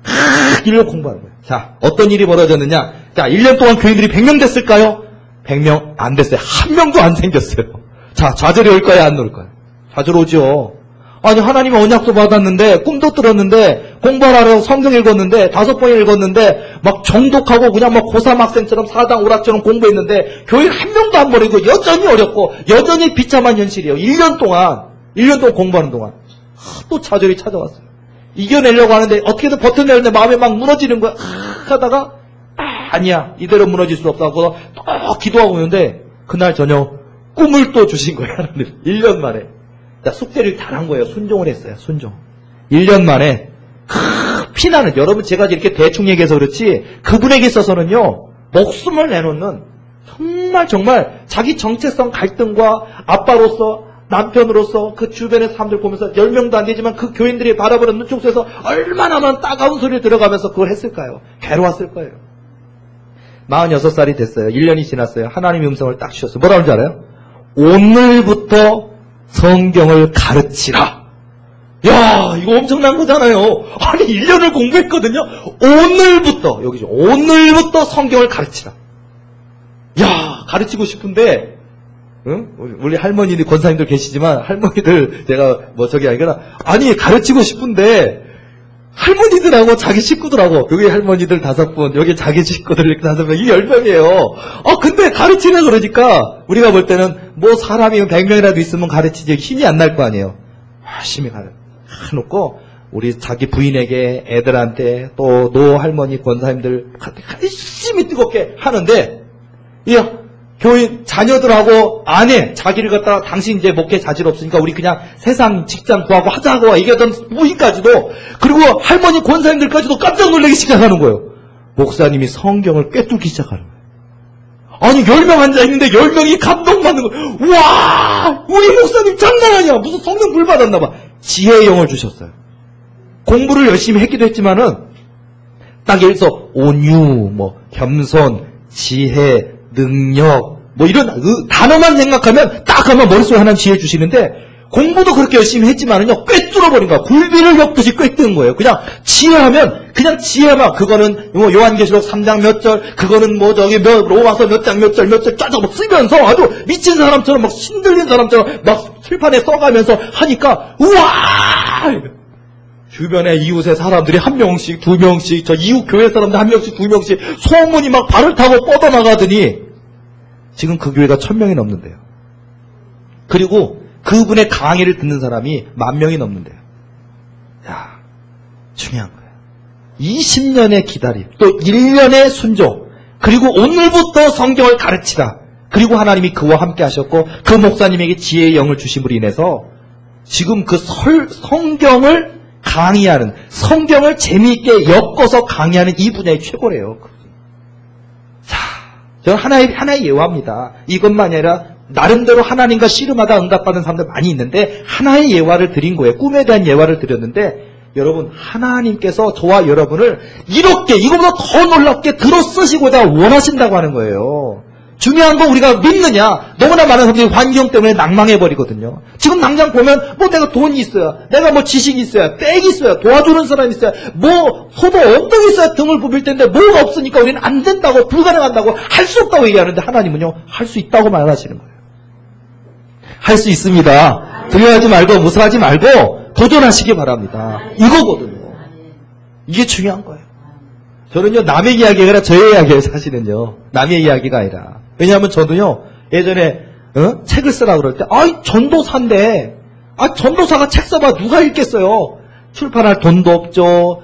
Speaker 1: 1년 공부하는 거예요. 자, 어떤 일이 벌어졌느냐? 자, 1년 동안 교인들이 100명 됐을까요? 100명 안 됐어요. 한 명도 안 생겼어요. 자, 좌절이 올까요? 안 올까요? 좌절 오죠. 아니, 하나님 언약도 받았는데, 꿈도 들었는데, 공부하라고 성경 읽었는데, 5번 읽었는데, 막 정독하고 그냥 막 고3 학생처럼 사당 오락처럼 공부했는데, 교인 한 명도 안 버리고 여전히 어렵고, 여전히 비참한 현실이에요. 1년 동안 공부하는 동안. 또 좌절이 찾아왔어요. 이겨내려고 하는데, 어떻게든 버텨내는데 마음이 막 무너지는 거야. 하다가, 아니야. 이대로 무너질 수 없다고 또 기도하고 있는데, 그날 저녁 꿈을 또 주신 거예요. 하나님. 1년 만에. 자, 숙제를 잘한 거예요. 순종을 했어요. 순종. 1년 만에 피나는, 여러분 제가 이렇게 대충 얘기해서 그렇지 그분에게 있어서는요, 목숨을 내놓는, 정말 자기 정체성 갈등과 아빠로서, 남편으로서 그 주변의 사람들 보면서 10명도 안 되지만 그 교인들이 바라보는 눈총 속에서 얼마나 많은 따가운 소리 들어가면서 그걸 했을까요? 괴로웠을 거예요. 46살이 됐어요. 1년이 지났어요. 하나님의 음성을 딱 주셨어요. 뭐라고 하는지 알아요? 오늘부터 성경을 가르치라. 야, 이거 엄청난 거잖아요. 아니, 1년을 공부했거든요. 오늘부터, 여기죠. 오늘부터 성경을 가르치라. 야, 가르치고 싶은데, 응? 우리 할머니들, 권사님들 계시지만, 할머니들, 제가 저기 아니거나, 아니, 가르치고 싶은데, 할머니들하고 자기 식구들하고, 여기 할머니들 5분, 여기 자기 식구들 이렇게 5명, 이 10명이에요. 근데 가르치라 그러니까, 우리가 볼 때는, 뭐 사람이 100명이라도 있으면 가르치지 힘이 안 날 거 아니에요. 열심히 가르쳐놓고, 우리 자기 부인에게, 애들한테, 또 노 할머니, 권사님들, 열심히 뜨겁게 하는데, 교인, 자녀들하고 아내, 자기를 갖다가 당신 이제 목회 자질 없으니까 우리 그냥 세상 직장 구하고 하자고 얘기하던 부인까지도, 그리고 할머니 권사님들까지도 깜짝 놀라기 시작하는 거예요. 목사님이 성경을 꿰뚫기 시작하는 거예요. 아니, 10명 앉아있는데 10명이 감동받는 거예요. 우와! 우리 목사님 장난 아니야! 무슨 성령 불 받았나봐. 지혜의 영을 주셨어요. 공부를 열심히 했기도 했지만은, 딱 여기서 온유, 겸손, 지혜, 능력, 이런 단어만 생각하면 딱 하면 머릿속에 하나님 지혜 주시는데, 공부도 그렇게 열심히 했지만은요, 꿰뚫어버린 거야. 굴비를 엮듯이 꿰뚫은 거예요. 그냥 지혜하면, 그거는 요한계시록 3장 몇 절, 그거는 로마서 몇 장 몇 절 쫙쫙 막 쓰면서 아주 미친 사람처럼 막 신들린 사람처럼 막 칠판에 써가면서 하니까, 우와! 주변에 이웃의 사람들이 1명씩, 2명씩, 저 이웃 교회 사람들 1명씩, 2명씩, 소문이 막 발을 타고 뻗어나가더니, 지금 그 교회가 1000명이 넘는데요. 그리고 그분의 강의를 듣는 사람이 10,000명이 넘는데요. 야, 중요한 거예요. 20년의 기다림, 또 1년의 순종, 그리고 오늘부터 성경을 가르치라. 그리고 하나님이 그와 함께 하셨고, 그 목사님에게 지혜의 영을 주심으로 인해서, 지금 그 성경을 강의하는, 성경을 재미있게 엮어서 강의하는 이 분야의 최고래요. 자, 저는 하나의 예화입니다. 이것만이 아니라 나름대로 하나님과 씨름하다 응답받은 사람들 많이 있는데, 하나의 예화를 드린 거예요. 꿈에 대한 예화를 드렸는데, 여러분, 하나님께서 저와 여러분을 이렇게, 이거보다 더 놀랍게 들어 쓰시고자 원하신다고 하는 거예요. 중요한 건 우리가 믿느냐. 너무나 많은 사람들이 환경 때문에 낭망해버리거든요. 지금 당장 보면 내가 돈이 있어야, 내가 지식이 있어야, 백이 있어야, 도와주는 사람이 있어야, 소도 엉덩이 있어야 등을 부빌 텐데 뭐가 없으니까 우리는 안 된다고, 불가능한다고, 할 수 없다고 얘기하는데, 하나님은요, 할 수 있다고 말하시는 거예요. 할 수 있습니다. 두려워하지 말고 무서워하지 말고 도전하시기 바랍니다. 이거거든요. 이게 중요한 거예요. 저는요, 남의 이야기가 아니라 저의 이야기예요, 사실은요. 남의 이야기가 아니라. 왜냐하면 저도요, 예전에, 책을 쓰라고 그럴 때, 전도사인데, 전도사가 책 써봐, 누가 읽겠어요? 출판할 돈도 없죠,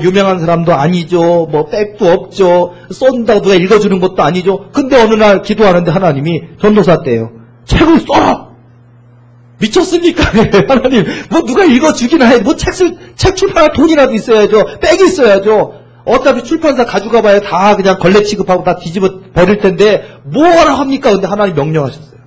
Speaker 1: 유명한 사람도 아니죠, 백도 없죠, 쏜다고 누가 읽어주는 것도 아니죠. 근데 어느 날 기도하는데 하나님이 전도사 때예요. 책을 써라! 미쳤습니까? 하나님, 누가 읽어주기나 해. 책 출판할 돈이라도 있어야죠. 백이 있어야죠. 어차피 출판사 가져가 봐야 다 그냥 걸레 취급하고 다 뒤집어 버릴 텐데 뭐하라 합니까? 근데 하나님 명령하셨어요.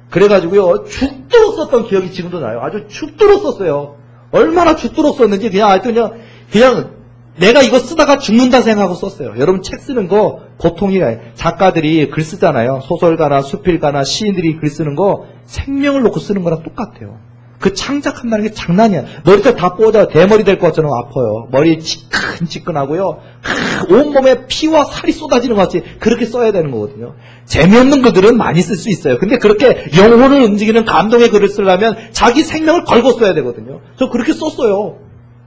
Speaker 1: 그래가지고요, 죽도록 썼던 기억이 지금도 나요. 아주 죽도록 썼어요. 얼마나 죽도록 썼는지 그냥 내가 이거 쓰다가 죽는다 생각하고 썼어요. 여러분, 책 쓰는 거 보통이 아니에요. 작가들이 글 쓰잖아요. 소설가나 수필가나 시인들이 글 쓰는 거 생명을 놓고 쓰는 거랑 똑같아요. 그 창작한다는 게 장난이야. 머리털 다 뽑아서 대머리 될 것처럼 아파요. 머리 지끈지끈하고요. 온몸에 피와 살이 쏟아지는 것 같이 그렇게 써야 되는 거거든요. 재미없는 글들은 많이 쓸 수 있어요. 근데 그렇게 영혼을 움직이는 감동의 글을 쓰려면 자기 생명을 걸고 써야 되거든요. 저 그렇게 썼어요.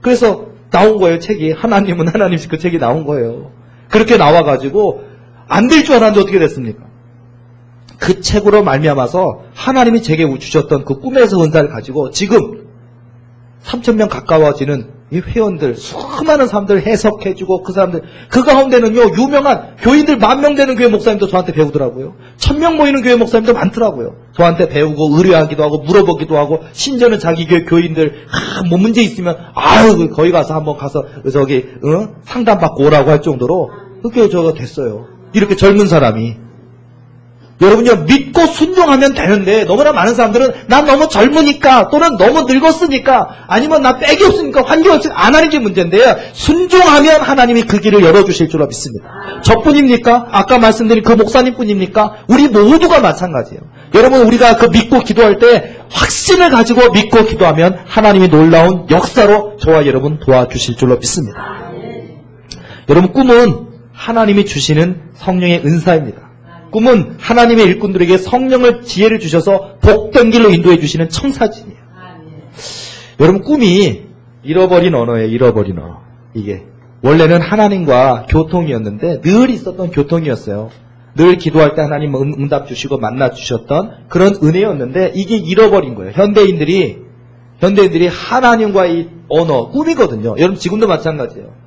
Speaker 1: 그래서 나온 거예요, 책이. 하나님은 하나님씩 그 책이 나온 거예요. 그렇게 나와가지고 안 될 줄 알았는데 어떻게 됐습니까? 그 책으로 말미암아서 하나님이 제게 주셨던 그 꿈에서 은사를 가지고 지금 3,000명 가까워지는 이 회원들, 수많은 사람들 해석해주고 그 사람들, 그 가운데는요, 유명한 교인들 10,000명 되는 교회 목사님도 저한테 배우더라고요. 1,000명 모이는 교회 목사님도 많더라고요. 저한테 배우고 의뢰하기도 하고 물어보기도 하고, 심지어는 자기 교회 교인들, 뭐 문제 있으면, 아유, 거기 가서 한번 가서, 상담받고 오라고 할 정도로, 그게 저가 됐어요. 이렇게 젊은 사람이. 여러분요, 믿고 순종하면 되는데 너무나 많은 사람들은 난 너무 젊으니까 또는 너무 늙었으니까 아니면 나 빽이 없으니까 환경이 없으니까 안 하는 게 문제인데요. 순종하면 하나님이 그 길을 열어주실 줄 믿습니다. 저뿐입니까? 아까 말씀드린 그 목사님뿐입니까? 우리 모두가 마찬가지예요. 여러분, 우리가 그 믿고 기도할 때 확신을 가지고 믿고 기도하면 하나님이 놀라운 역사로 저와 여러분 도와주실 줄로 믿습니다. 여러분, 꿈은 하나님이 주시는 성령의 은사입니다. 꿈은 하나님의 일꾼들에게 성령을 지혜를 주셔서 복된 길로 인도해 주시는 청사진이에요. 여러분, 꿈이 잃어버린 언어예요. 잃어버린 언어. 이게 원래는 하나님과 교통이었는데 늘 있었던 교통이었어요. 늘 기도할 때 하나님 응답 주시고 만나 주셨던 그런 은혜였는데 이게 잃어버린 거예요. 현대인들이 하나님과의 언어, 꿈이거든요. 여러분, 지금도 마찬가지예요.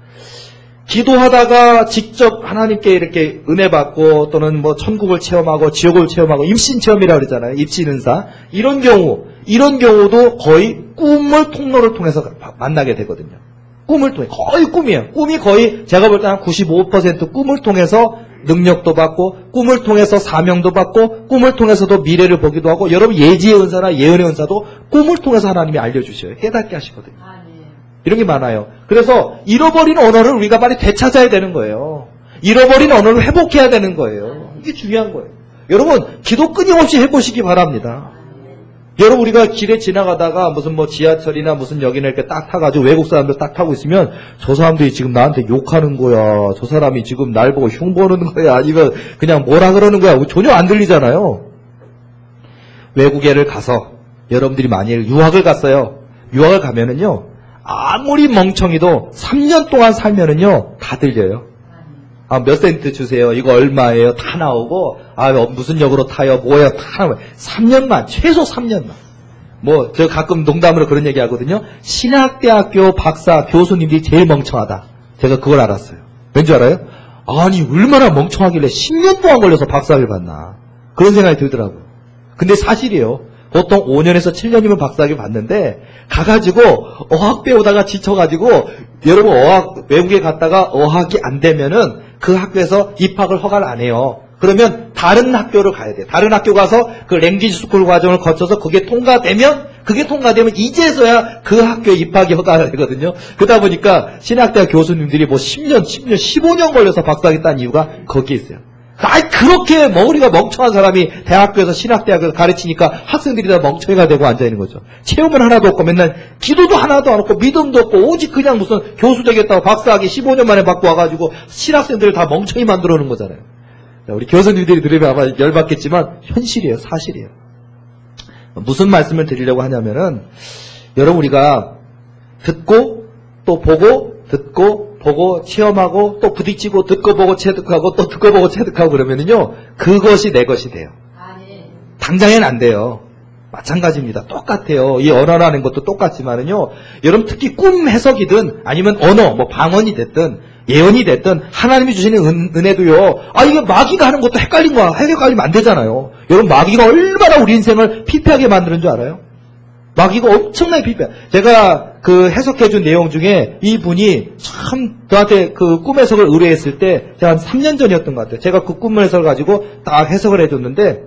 Speaker 1: 기도하다가 직접 하나님께 이렇게 은혜 받고 또는 뭐 천국을 체험하고 지옥을 체험하고 입신 체험이라고 그러잖아요. 입신 은사. 이런 경우도 거의 꿈을 통로를 통해서 만나게 되거든요. 꿈을 통해. 거의 꿈이에요. 꿈이 거의 제가 볼 때 한 95% 꿈을 통해서 능력도 받고 꿈을 통해서 사명도 받고 꿈을 통해서도 미래를 보기도 하고 여러분 예지의 은사나 예언의 은사도 꿈을 통해서 하나님이 알려주셔요. 깨닫게 하시거든요. 이런 게 많아요. 그래서 잃어버린 언어를 우리가 빨리 되찾아야 되는 거예요. 잃어버린 언어를 회복해야 되는 거예요. 이게 중요한 거예요. 여러분, 기도 끊임없이 해보시기 바랍니다. 여러분, 우리가 길에 지나가다가 무슨 뭐 지하철이나 무슨 역이나 이렇게 딱 타가지고 외국 사람들 딱 타고 있으면 저 사람들이 지금 나한테 욕하는 거야. 저 사람이 지금 날 보고 흉보는 거야. 아니면 그냥 뭐라 그러는 거야. 전혀 안 들리잖아요. 외국에를 가서 여러분들이 만일 유학을 갔어요. 유학을 가면은요. 아무리 멍청이도 3년 동안 살면은요, 다 들려요. 몇 센트 주세요. 이거 얼마예요? 다 나오고, 무슨 역으로 타요? 뭐예요? 다 나와요. 3년만, 최소 3년만. 저 가끔 농담으로 그런 얘기 하거든요. 신학대학교 박사 교수님들이 제일 멍청하다. 제가 그걸 알았어요. 왠지 알아요? 아니, 얼마나 멍청하길래 10년 동안 걸려서 박사학위를 받나. 그런 생각이 들더라고요. 근데 사실이에요. 보통 5년에서 7년이면 박사학위 받는데 가가지고 어학 배우다가 지쳐가지고 여러분 외국에 갔다가 어학이 안 되면은 그 학교에서 입학을 허가를 안 해요. 그러면 다른 학교를 가야 돼요. 다른 학교 가서 그 랭귀지 스쿨 과정을 거쳐서 그게 통과되면 이제서야 그 학교에 입학이 허가가 되거든요. 그러다 보니까 신학대학 교수님들이 10년, 15년 걸려서 박사학위 딴 이유가 거기에 있어요. 그렇게 머리가 멍청한 사람이 대학교에서 신학대학에서 가르치니까 학생들이 다 멍청이가 되고 앉아있는 거죠. 체험은 하나도 없고 맨날 기도도 하나도 안 없고 믿음도 없고 오직 그냥 무슨 교수 되겠다고 박사학위 15년 만에 받고 와가지고 신학생들을 다 멍청이 만들어 놓은 거잖아요. 우리 교수님들이 들으면 아마 열받겠지만 현실이에요. 사실이에요. 무슨 말씀을 드리려고 하냐면은 여러분 우리가 듣고 또 보고 듣고 보고 체험하고 또 부딪히고 듣고 보고 체득하고 또 듣고 보고 체득하고 그러면은요 그것이 내 것이 돼요. 당장엔 안 돼요. 마찬가지입니다. 똑같아요. 이 언어라는 것도 똑같지만은요 여러분 특히 꿈 해석이든 아니면 언어 방언이 됐든 예언이 됐든 하나님이 주시는 은혜도요 이게 마귀가 하는 것도 헷갈린 거야. 헷갈리면 안 되잖아요. 여러분 마귀가 얼마나 우리 인생을 피폐하게 만드는 줄 알아요? 마귀가 엄청나게 피폐. 제가 그 해석해준 내용 중에 이분이 참 저한테 그 꿈 해석을 의뢰했을 때 제가 한 3년 전이었던 것 같아요. 제가 그 꿈 해석을 가지고 딱 해석을 해줬는데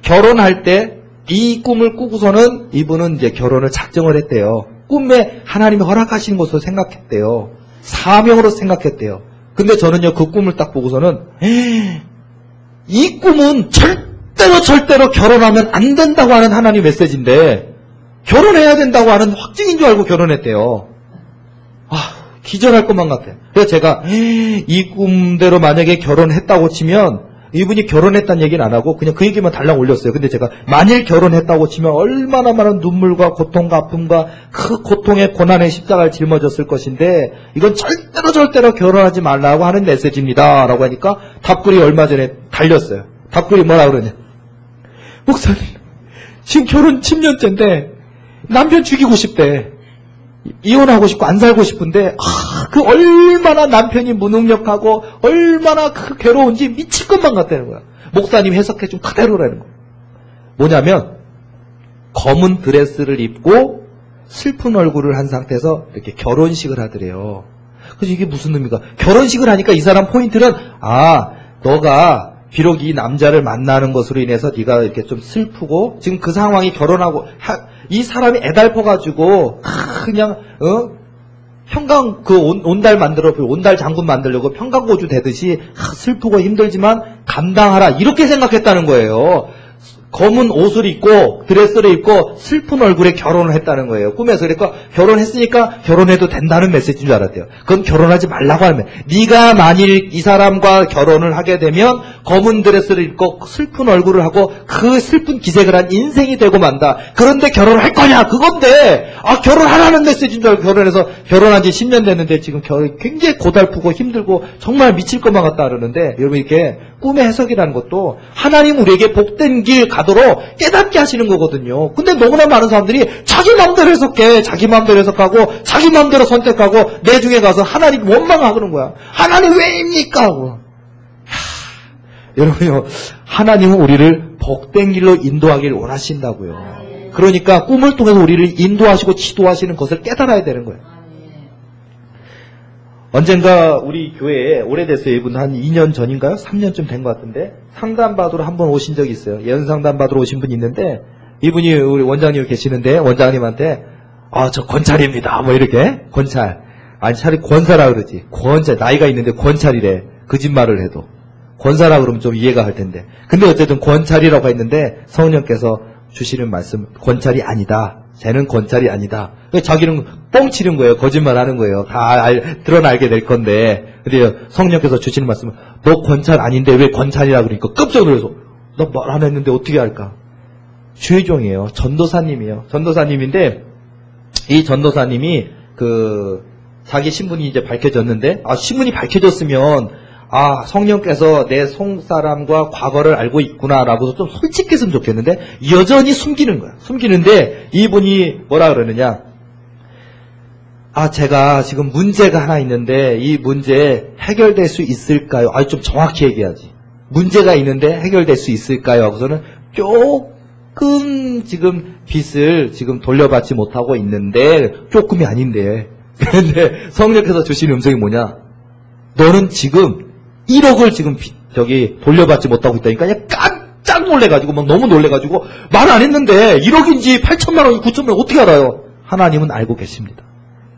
Speaker 1: 결혼할 때 이 꿈을 꾸고서는 이분은 이제 결혼을 작정을 했대요. 꿈에 하나님이 허락하시는 것으로 생각했대요. 사명으로 생각했대요. 근데 저는요 그 꿈을 딱 보고서는 이 꿈은 절대로 결혼하면 안 된다고 하는 하나님 메시지인데 결혼해야 된다고 하는 확증인 줄 알고 결혼했대요. 기절할 것만 같아요. 그래서 제가 이 꿈대로 만약에 결혼했다고 치면 이분이 결혼했다는 얘기는 안 하고 그냥 그 얘기만 달랑 올렸어요. 근데 제가 만일 결혼했다고 치면 얼마나 많은 눈물과 고통과 아픔과 그 고통의 고난의 십자가를 짊어졌을 것인데 이건 절대로 결혼하지 말라고 하는 메시지입니다. 라고 하니까 답글이 얼마 전에 달렸어요. 답글이 뭐라 그러냐. 목사님, 지금 결혼 10년째인데 남편 죽이고 싶대. 이혼하고 싶고 안 살고 싶은데 그 얼마나 남편이 무능력하고 얼마나 그 괴로운지 미칠 것만 같다는 거야. 목사님 해석해 좀 그대로라는 거야. 뭐냐면 검은 드레스를 입고 슬픈 얼굴을 한 상태에서 이렇게 결혼식을 하더래요. 그래서 이게 무슨 의미가? 결혼식을 하니까 이 사람 포인트는 너가 비록 이 남자를 만나는 것으로 인해서 네가 이렇게 좀 슬프고 지금 그 상황이 결혼하고 이 사람이 애달퍼가지고 그냥 평강 그 온달 만들어 온달 장군 만들려고 평강고주 되듯이 슬프고 힘들지만 감당하라 이렇게 생각했다는 거예요. 검은 옷을 입고 드레스를 입고 슬픈 얼굴에 결혼을 했다는 거예요. 꿈에서. 그러니까 결혼했으니까 결혼해도 된다는 메시지인 줄 알았대요. 그건 결혼하지 말라고 하면 네가 만일 이 사람과 결혼을 하게 되면 검은 드레스를 입고 슬픈 얼굴을 하고 그 슬픈 기색을 한 인생이 되고 만다. 그런데 결혼을 할 거냐 그건데 결혼하라는 메시지인 줄 알고 결혼해서 결혼한 지 10년 됐는데 지금 굉장히 고달프고 힘들고 정말 미칠 것만 같다 그러는데 여러분 이렇게 꿈의 해석이라는 것도 하나님 우리에게 복된 길 가도록 깨닫게 하시는 거거든요. 근데 너무나 많은 사람들이 자기 마음대로 해석해. 자기 마음대로 해석하고 자기 마음대로 선택하고 내 중에 가서 하나님 원망하는 거야. 하나님 왜입니까? 하고. 여러분요. 하나님은 우리를 복된 길로 인도하기를 원하신다고요. 그러니까 꿈을 통해서 우리를 인도하시고 지도하시는 것을 깨달아야 되는 거예요. 언젠가 우리 교회에 오래됐어요. 이분 한 2년 전인가요? 3년쯤 된 것 같은데 상담받으러 한번 오신 적이 있어요. 예언상담 받으러 오신 분이 있는데 이분이 우리 원장님 계시는데 원장님한테 저 권찰입니다. 뭐 이렇게 권찰. 아니 차라리 권사라 그러지. 권찰 나이가 있는데 권찰이래. 거짓말을 해도. 권사라 그러면 좀 이해가 할 텐데. 근데 어쨌든 권찰이라고 했는데 성령께서 주시는 말씀 권찰이 아니다. 쟤는 권찰이 아니다. 자기는 뻥치는 거예요. 거짓말 하는 거예요. 다 드러나게 될 건데. 근데 성령께서 주시는 말씀은 너 권찰 아닌데 왜 권찰이라 그러니까 깜짝 놀라서 너 말 안 했는데 어떻게 할까? 주의종이에요. 전도사님이에요. 전도사님인데 이 전도사님이 자기 신분이 이제 밝혀졌는데 신분이 밝혀졌으면 성령께서 내 속사람과 과거를 알고 있구나라고서 좀 솔직했으면 좋겠는데 여전히 숨기는 거야. 숨기는데 이분이 뭐라 그러느냐. 제가 지금 문제가 하나 있는데 이 문제 해결될 수 있을까요? 좀 정확히 얘기하지. 문제가 있는데 해결될 수 있을까요? 하고서는 조금 지금 빚을 지금 돌려받지 못하고 있는데 조금이 아닌데. 그런데 성령께서 주시는 음성이 뭐냐. 너는 지금 1억을 지금 돌려받지 못하고 있다니까 그냥 깜짝 놀래가지고 막 너무 놀래가지고 말 안 했는데 1억인지 8천만 원인지 9천만 원 어떻게 알아요? 하나님은 알고 계십니다.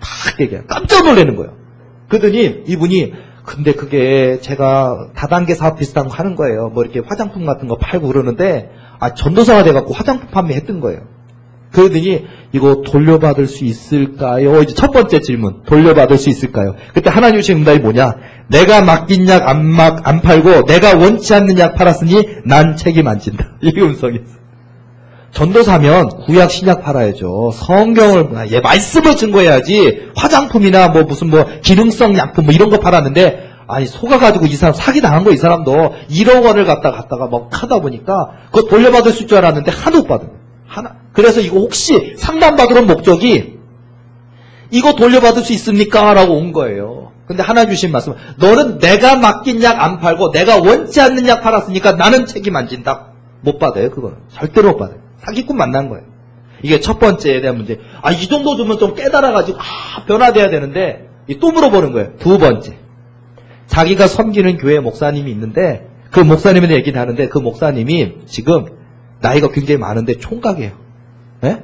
Speaker 1: 딱 얘기해요. 깜짝 놀라는 거예요. 그러더니 이분이 근데 그게 제가 다단계 사업 비슷한 거 하는 거예요. 뭐 이렇게 화장품 같은 거 팔고 그러는데 전도사가 돼갖고 화장품 판매했던 거예요. 그러더니 이거 돌려받을 수 있을까요? 이제 첫 번째 질문. 돌려받을 수 있을까요? 그때 하나님 주신 응답이 뭐냐? 내가 맡긴 약 안 팔고 내가 원치 않는 약 팔았으니 난 책임 안 진다. 이게 음성이 있어. 전도사면 구약 신약 팔아야죠. 성경을 말씀을 증거해야지. 화장품이나 무슨 기능성 약품 이런 거 팔았는데 속아가지고 이 사람 사기 당한 거 이 사람도 1억 원을 갖다가 막 하다 보니까 그거 돌려받을 수 있을 줄 알았는데 하나도 못 받은 거예요. 그래서 이거 혹시 상담받으러 온 목적이 이거 돌려받을 수 있습니까? 라고 온 거예요. 근데 하나 주신 말씀은 너는 내가 맡긴 약 안 팔고 내가 원치 않는 약 팔았으니까 나는 책임 안 진다. 못 받아요. 그거는. 절대로 못 받아요. 사기꾼 만난 거예요. 이게 첫 번째에 대한 문제. 이 정도 주면 좀 깨달아가지고 변화돼야 되는데 또 물어보는 거예요. 두 번째. 자기가 섬기는 교회 목사님이 있는데 그 목사님에 대해 얘기를 하는데 그 목사님이 지금 나이가 굉장히 많은데 총각이에요. 예?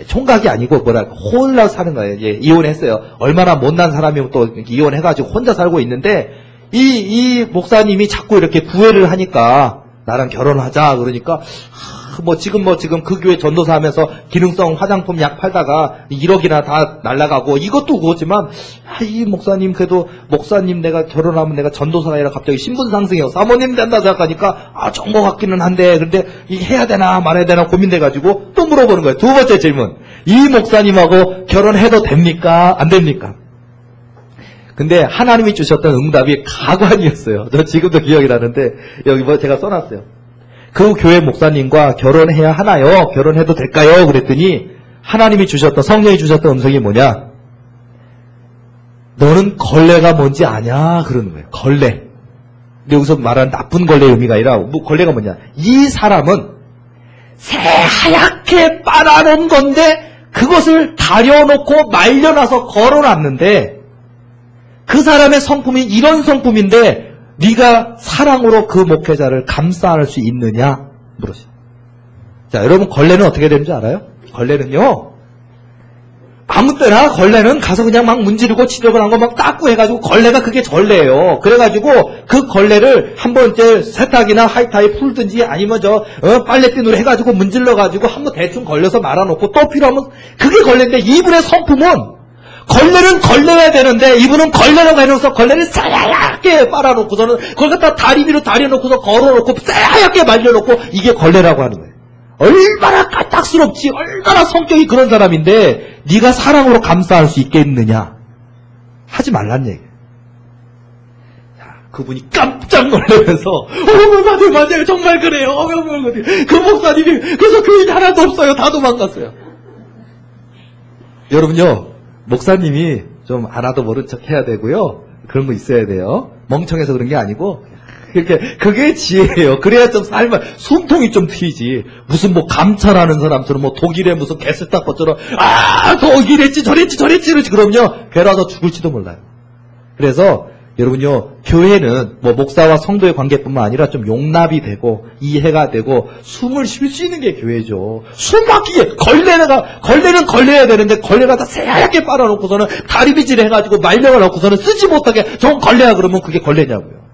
Speaker 1: 총각이 아니고 홀라 사는 거예요. 이혼했어요. 얼마나 못난 사람이면 또 이혼해가지고 혼자 살고 있는데 이 목사님이 자꾸 이렇게 구애를 하니까 나랑 결혼하자 그러니까 지금 그 교회 전도사 하면서 기능성 화장품 약 팔다가 1억이나 다 날라가고 이것도 그거지만, 이 목사님 그래도 목사님 내가 결혼하면 내가 전도사가 아니라 갑자기 신분 상승해요. 사모님 된다 생각하니까, 정보 같기는 한데, 근데 해야 되나 말아야 되나 고민돼가지고 또 물어보는 거예요. 두 번째 질문. 이 목사님하고 결혼해도 됩니까? 안 됩니까? 근데 하나님이 주셨던 응답이 가관이었어요. 저 지금도 기억이 나는데, 여기 제가 써놨어요. 그 교회 목사님과 결혼해야 하나요? 결혼해도 될까요? 그랬더니 하나님이 주셨던, 성령이 주셨던 음성이 뭐냐? 너는 걸레가 뭔지 아냐? 그러는 거예요. 걸레. 근데 여기서 말하는 나쁜 걸레의 의미가 아니라 걸레가 뭐냐? 이 사람은 새하얗게 빨아놓은 건데 그것을 다려놓고 말려놔서 걸어놨는데 그 사람의 성품이 이런 성품인데 네가 사랑으로 그 목회자를 감싸 안을 수 있느냐? 물으시죠. 자, 여러분 걸레는 어떻게 되는 줄 알아요? 걸레는요, 아무 때나 걸레는 가서 그냥 막 문지르고 지저분한 거 막 닦고 해가지고 걸레가 그게 전레예요. 그래가지고 그 걸레를 한번 이제 세탁이나 하이타에 풀든지 아니면 빨래비누로 해가지고 문질러가지고 한번 대충 걸려서 말아놓고 또 필요하면 그게 걸레인데 이분의 성품은 걸레는 걸려야 되는데 이분은 걸레라고 해놓고서 걸레를 새하얗게 빨아놓고서는 그걸 갖다 다리 위로 다려놓고서 걸어놓고 새하얗게 말려놓고 이게 걸레라고 하는 거예요. 얼마나 까딱스럽지, 얼마나 성격이 그런 사람인데 네가 사랑으로 감싸할 수 있겠느냐? 하지 말란 얘기예요. 그분이 깜짝 놀라면서 맞아요 정말 그래요. 그 목사님이 그래서 교인이 하나도 없어요. 다 도망갔어요. 여러분요, 목사님이 좀 안 하도 모른 척 해야 되고요. 그런 거 있어야 돼요. 멍청해서 그런 게 아니고 그게 지혜예요. 그래야 좀 삶을 숨통이 좀 튀지. 무슨 감찰하는 사람처럼 독일에 무슨 개스딱 것처럼 독일했지 저랬지 그럼요 걔라도 죽을지도 몰라요. 그래서 여러분요, 교회는 목사와 성도의 관계뿐만 아니라 좀 용납이 되고 이해가 되고 숨을 쉴 수 있는 게 교회죠. 숨 막히게 걸레는 걸려야 되는데 걸레가 다 새하얗게 빨아놓고서는 다리빗질 해가지고 말려놓고서는 쓰지 못하게 좀 걸레야 그러면 그게 걸레냐고요.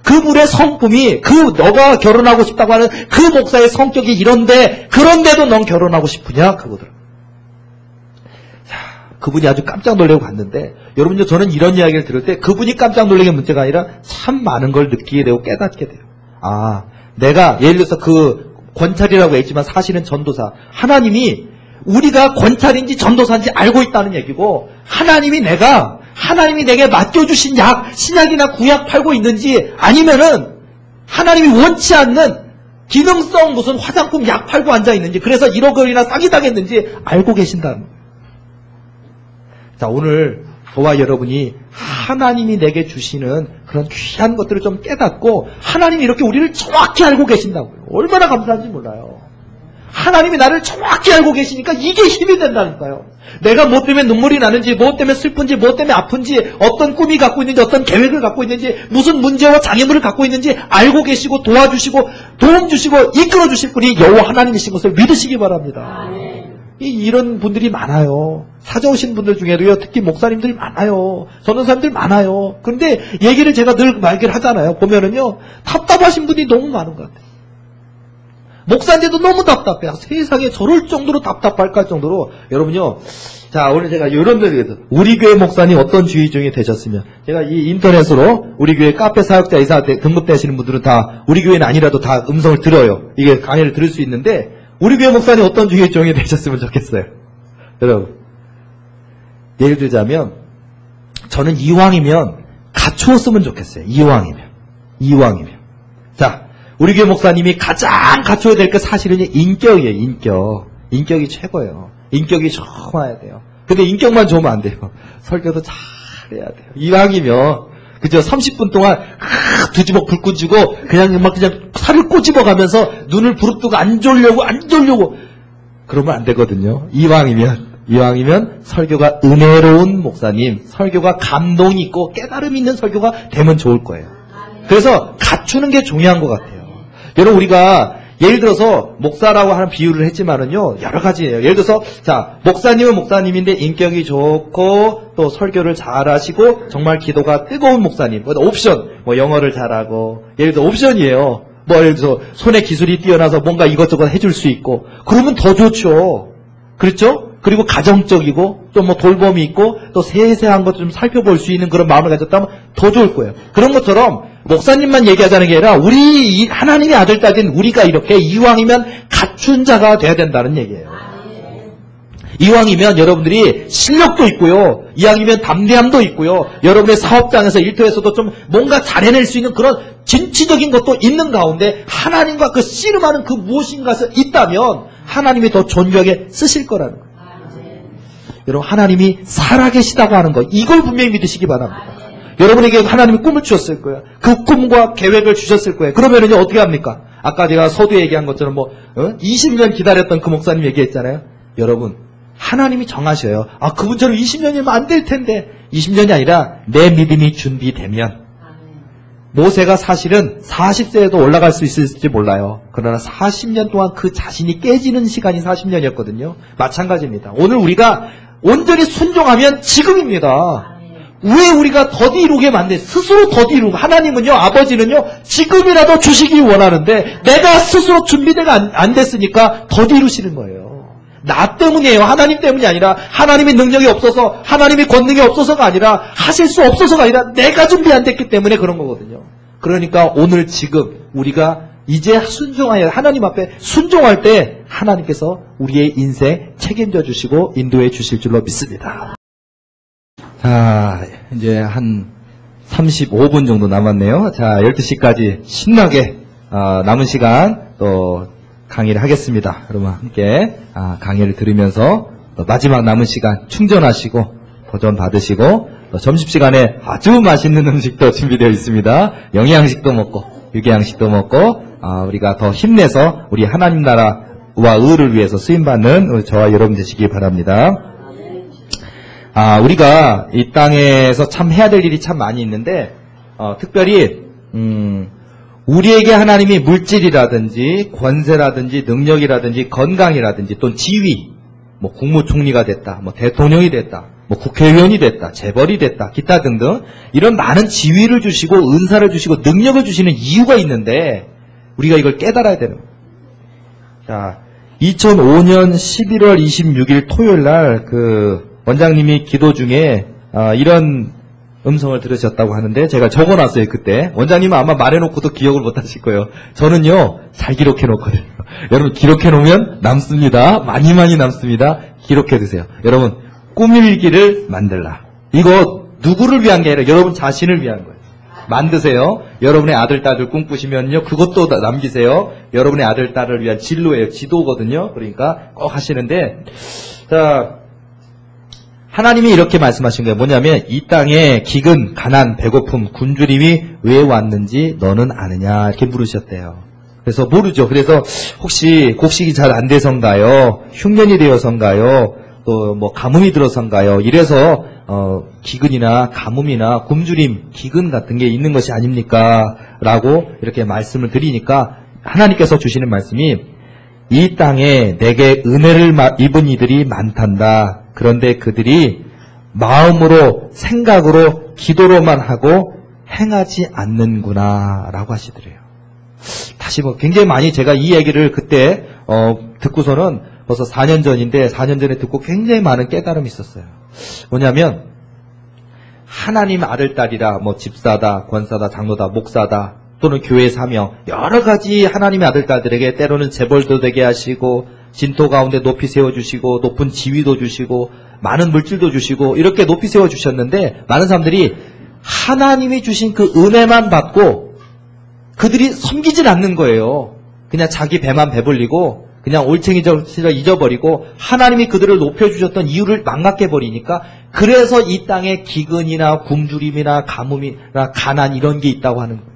Speaker 1: 그분의 성품이 너가 결혼하고 싶다고 하는 그 목사의 성격이 이런데 그런데도 넌 결혼하고 싶으냐? 그거더라. 그분이 아주 깜짝 놀라고 갔는데 여러분요, 저는 이런 이야기를 들을 때 그분이 깜짝 놀란 게 문제가 아니라 참 많은 걸 느끼게 되고 깨닫게 돼요. 내가 예를 들어서 그 권찰이라고 했지만 사실은 전도사, 하나님이 우리가 권찰인지 전도사인지 알고 있다는 얘기고 하나님이 내게 맡겨주신 신약이나 구약 팔고 있는지 아니면은 하나님이 원치 않는 기능성 무슨 화장품 약 팔고 앉아있는지 그래서 1억 원이나 사기당했는지 알고 계신다는 거예요. 자, 오늘 저와 여러분이 하나님이 내게 주시는 그런 귀한 것들을 좀 깨닫고 하나님이 이렇게 우리를 정확히 알고 계신다고요. 얼마나 감사한지 몰라요. 하나님이 나를 정확히 알고 계시니까 이게 힘이 된다니까요. 내가 뭐 때문에 눈물이 나는지, 뭐 때문에 슬픈지, 뭐 때문에 아픈지, 어떤 꿈이 갖고 있는지, 어떤 계획을 갖고 있는지, 무슨 문제와 장애물을 갖고 있는지 알고 계시고 도와주시고 도움 주시고 이끌어 주실 분이 여호와 하나님이신 것을 믿으시기 바랍니다. 이런 분들이 많아요. 찾아오신 분들 중에도요, 특히 목사님들이 많아요. 전도사님들 많아요. 그런데 얘기를 제가 늘 말을 하잖아요. 보면은요, 답답하신 분이 너무 많은 것 같아요. 목사인데도 너무 답답해요. 세상에 저럴 정도로 답답할까 정도로. 여러분요, 자, 오늘 제가 이런 데서 우리 교회 목사님 어떤 주의 중에 되셨으면, 제가 이 인터넷으로 우리 교회 카페 사역자 이사 등록되시는 분들은 다 우리 교회는 아니라도 다 음성을 들어요. 이게 강의를 들을 수 있는데 우리 교회 목사님 어떤 주의 종이 되셨으면 좋겠어요. 여러분, 예를 들자면 저는 이왕이면 갖추었으면 좋겠어요. 이왕이면. 자, 우리 교회 목사님이 가장 갖춰야 될 게 사실은 인격이에요. 인격이 최고예요. 인격이 좋아야 돼요. 근데 인격만 좋으면 안 돼요. 설교도 잘해야 돼요. 이왕이면 그죠? 30분 동안 뒤집어 불 끄지고 그냥 살을 꼬집어가면서 눈을 부릅뜨고 안 졸려고 그러면 안 되거든요. 이왕이면 설교가 은혜로운 목사님, 설교가 감동 있고 깨달음 있는 설교가 되면 좋을 거예요. 그래서 갖추는 게 중요한 것 같아요. 여러분, 우리가 예를 들어서 목사라고 하는 비유를 했지만은요, 여러 가지예요. 예를 들어서 자, 목사님은 목사님인데 인격이 좋고 또 설교를 잘하시고 정말 기도가 뜨거운 목사님. 옵션, 영어를 잘하고, 예를 들어 옵션이에요. 뭐 예를 들어서 손에 기술이 뛰어나서 뭔가 이것저것 해줄 수 있고 그러면 더 좋죠. 그렇죠? 그리고 가정적이고 또 뭐 돌봄이 있고 또 세세한 것도 좀 살펴볼 수 있는 그런 마음을 가졌다면 더 좋을 거예요. 그런 것처럼 목사님만 얘기하자는 게 아니라 우리 하나님의 아들 딸인 우리가 이렇게 이왕이면 갖춘 자가 돼야 된다는 얘기예요. 이왕이면 여러분들이 실력도 있고요. 이왕이면 담대함도 있고요. 여러분의 사업장에서 일터에서도 좀 뭔가 잘해낼 수 있는 그런 진취적인 것도 있는 가운데 하나님과 그 씨름하는 그 무엇인가가 있다면 하나님이 더 존귀하게 쓰실 거라는 거예요. 여러분 하나님이 살아계시다고 하는 거 이걸 분명히 믿으시기 바랍니다. 여러분에게 하나님이 꿈을 주셨을 거예요. 그 꿈과 계획을 주셨을 거예요. 그러면은요 어떻게 합니까? 아까 제가 서두에 얘기한 것처럼 20년 기다렸던 그 목사님 얘기했잖아요. 여러분 하나님이 정하셔요. 아 그분처럼 20년이면 안 될 텐데 20년이 아니라 내 믿음이 준비되면 모세가 사실은 40세에도 올라갈 수 있을지 몰라요. 그러나 40년 동안 그 자신이 깨지는 시간이 40년이었거든요. 마찬가지입니다. 오늘 우리가 온전히 순종하면 지금입니다. 왜 우리가 더디르게 만든 스스로 더디르고 하나님은요 아버지는요 지금이라도 주시기 원하는데 내가 스스로 준비가 안 됐으니까 더디르시는 거예요. 나 때문이에요. 하나님 때문이 아니라 하나님의 능력이 없어서 하나님의 권능이 없어서가 아니라 하실 수 없어서가 아니라 내가 준비 안 됐기 때문에 그런 거거든요. 그러니까 오늘 지금 우리가 이제 순종하여 하나님 앞에 순종할 때 하나님께서 우리의 인생 책임져 주시고 인도해 주실 줄로 믿습니다. 자, 이제 한 35분 정도 남았네요. 자, 12시까지 신나게 남은 시간 또 강의를 하겠습니다. 여러분 함께 강의를 들으면서 마지막 남은 시간 충전하시고 도전 받으시고 점심시간에 아주 맛있는 음식도 준비되어 있습니다. 영양식도 먹고 유기양식도 먹고 우리가 더 힘내서 우리 하나님 나라와 의를 위해서 쓰임받는 저와 여러분 되시기 바랍니다. 우리가 이 땅에서 참 해야 될 일이 참 많이 있는데 특별히 우리에게 하나님이 물질이라든지 권세라든지 능력이라든지 건강이라든지 또는 지위, 뭐 국무총리가 됐다, 뭐 대통령이 됐다, 뭐 국회의원이 됐다, 재벌이 됐다, 기타 등등 이런 많은 지위를 주시고 은사를 주시고 능력을 주시는 이유가 있는데 우리가 이걸 깨달아야 되는 거예요. 자, 2005년 11월 26일 토요일 날 그 원장님이 기도 중에 이런 음성을 들으셨다고 하는데 제가 적어놨어요. 그때 원장님은 아마 말해놓고도 기억을 못하실 거예요. 저는요 잘 기록해놓거든요. 여러분 기록해놓으면 남습니다. 많이 남습니다. 기록해두세요. 여러분 꿈일기를 만들라. 이거 누구를 위한 게 아니라 여러분 자신을 위한 거예요. 만드세요. 여러분의 아들 딸을 꿈꾸시면요 그것도 남기세요. 여러분의 아들 딸을 위한 진로예요. 지도거든요. 그러니까 꼭 하시는데 자 하나님이 이렇게 말씀하신 거예요. 뭐냐면 이 땅에 기근, 가난, 배고픔, 굶주림이 왜 왔는지 너는 아느냐 이렇게 물으셨대요. 그래서 모르죠. 그래서 혹시 곡식이 잘 안 돼서인가요? 흉년이 되어서인가요? 또 뭐 가뭄이 들어서인가요? 이래서 기근이나 가뭄이나 굶주림, 기근 같은 게 있는 것이 아닙니까? 라고 이렇게 말씀을 드리니까 하나님께서 주시는 말씀이 이 땅에 내게 은혜를 입은 이들이 많단다. 그런데 그들이 마음으로 생각으로 기도로만 하고 행하지 않는구나 라고 하시더래요. 다시 굉장히 많이 제가 이 얘기를 그때 듣고서는 벌써 4년 전인데 4년 전에 듣고 굉장히 많은 깨달음이 있었어요. 뭐냐면 하나님 아들 딸이라 뭐 집사다 권사다 장로다 목사다 또는 교회 사명 여러 가지 하나님의 아들 딸들에게 때로는 재벌도 되게 하시고 진토 가운데 높이 세워주시고 높은 지위도 주시고 많은 물질도 주시고 이렇게 높이 세워주셨는데 많은 사람들이 하나님이 주신 그 은혜만 받고 그들이 섬기질 않는 거예요. 그냥 자기 배만 배불리고 그냥 올챙이를 잊어버리고 하나님이 그들을 높여주셨던 이유를 망각해버리니까 그래서 이 땅에 기근이나 굶주림이나 가뭄이나 가난 이런 게 있다고 하는 거예요.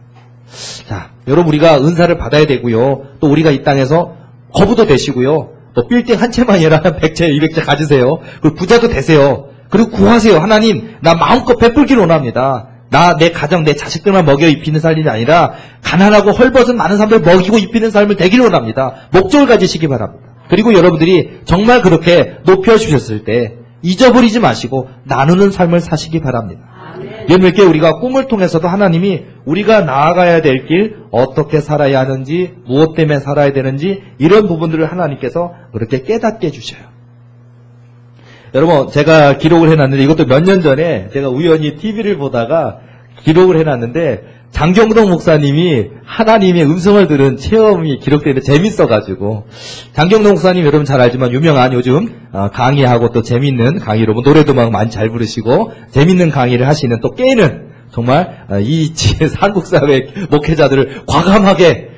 Speaker 1: 자, 여러분 우리가 은사를 받아야 되고요. 또 우리가 이 땅에서 거부도 되시고요. 또 빌딩 한 채만 아니라 100채, 200채 가지세요. 그리고 부자도 되세요. 그리고 구하세요. 하나님, 나 마음껏 베풀기를 원합니다. 나, 내 가정, 내 자식들만 먹여 입히는 삶이 아니라 가난하고 헐벗은 많은 사람들 먹이고 입히는 삶을 되기를 원합니다. 목적을 가지시기 바랍니다. 그리고 여러분들이 정말 그렇게 높여주셨을 때 잊어버리지 마시고 나누는 삶을 사시기 바랍니다. 여러분 이렇게 우리가 꿈을 통해서도 하나님이 우리가 나아가야 될 길, 어떻게 살아야 하는지, 무엇 때문에 살아야 되는지 이런 부분들을 하나님께서 그렇게 깨닫게 해주셔요. 여러분 제가 기록을 해놨는데 이것도 몇 년 전에 제가 우연히 TV를 보다가 기록을 해놨는데 장경동 목사님이 하나님의 음성을 들은 체험이 기록되는데 재밌어가지고 장경동 목사님 여러분 잘 알지만 유명한 요즘 강의하고 또 재밌는 강의로 노래도 막 많이 잘 부르시고 재밌는 강의를 하시는 또 깨는 정말 이 한국 사회 목회자들을 과감하게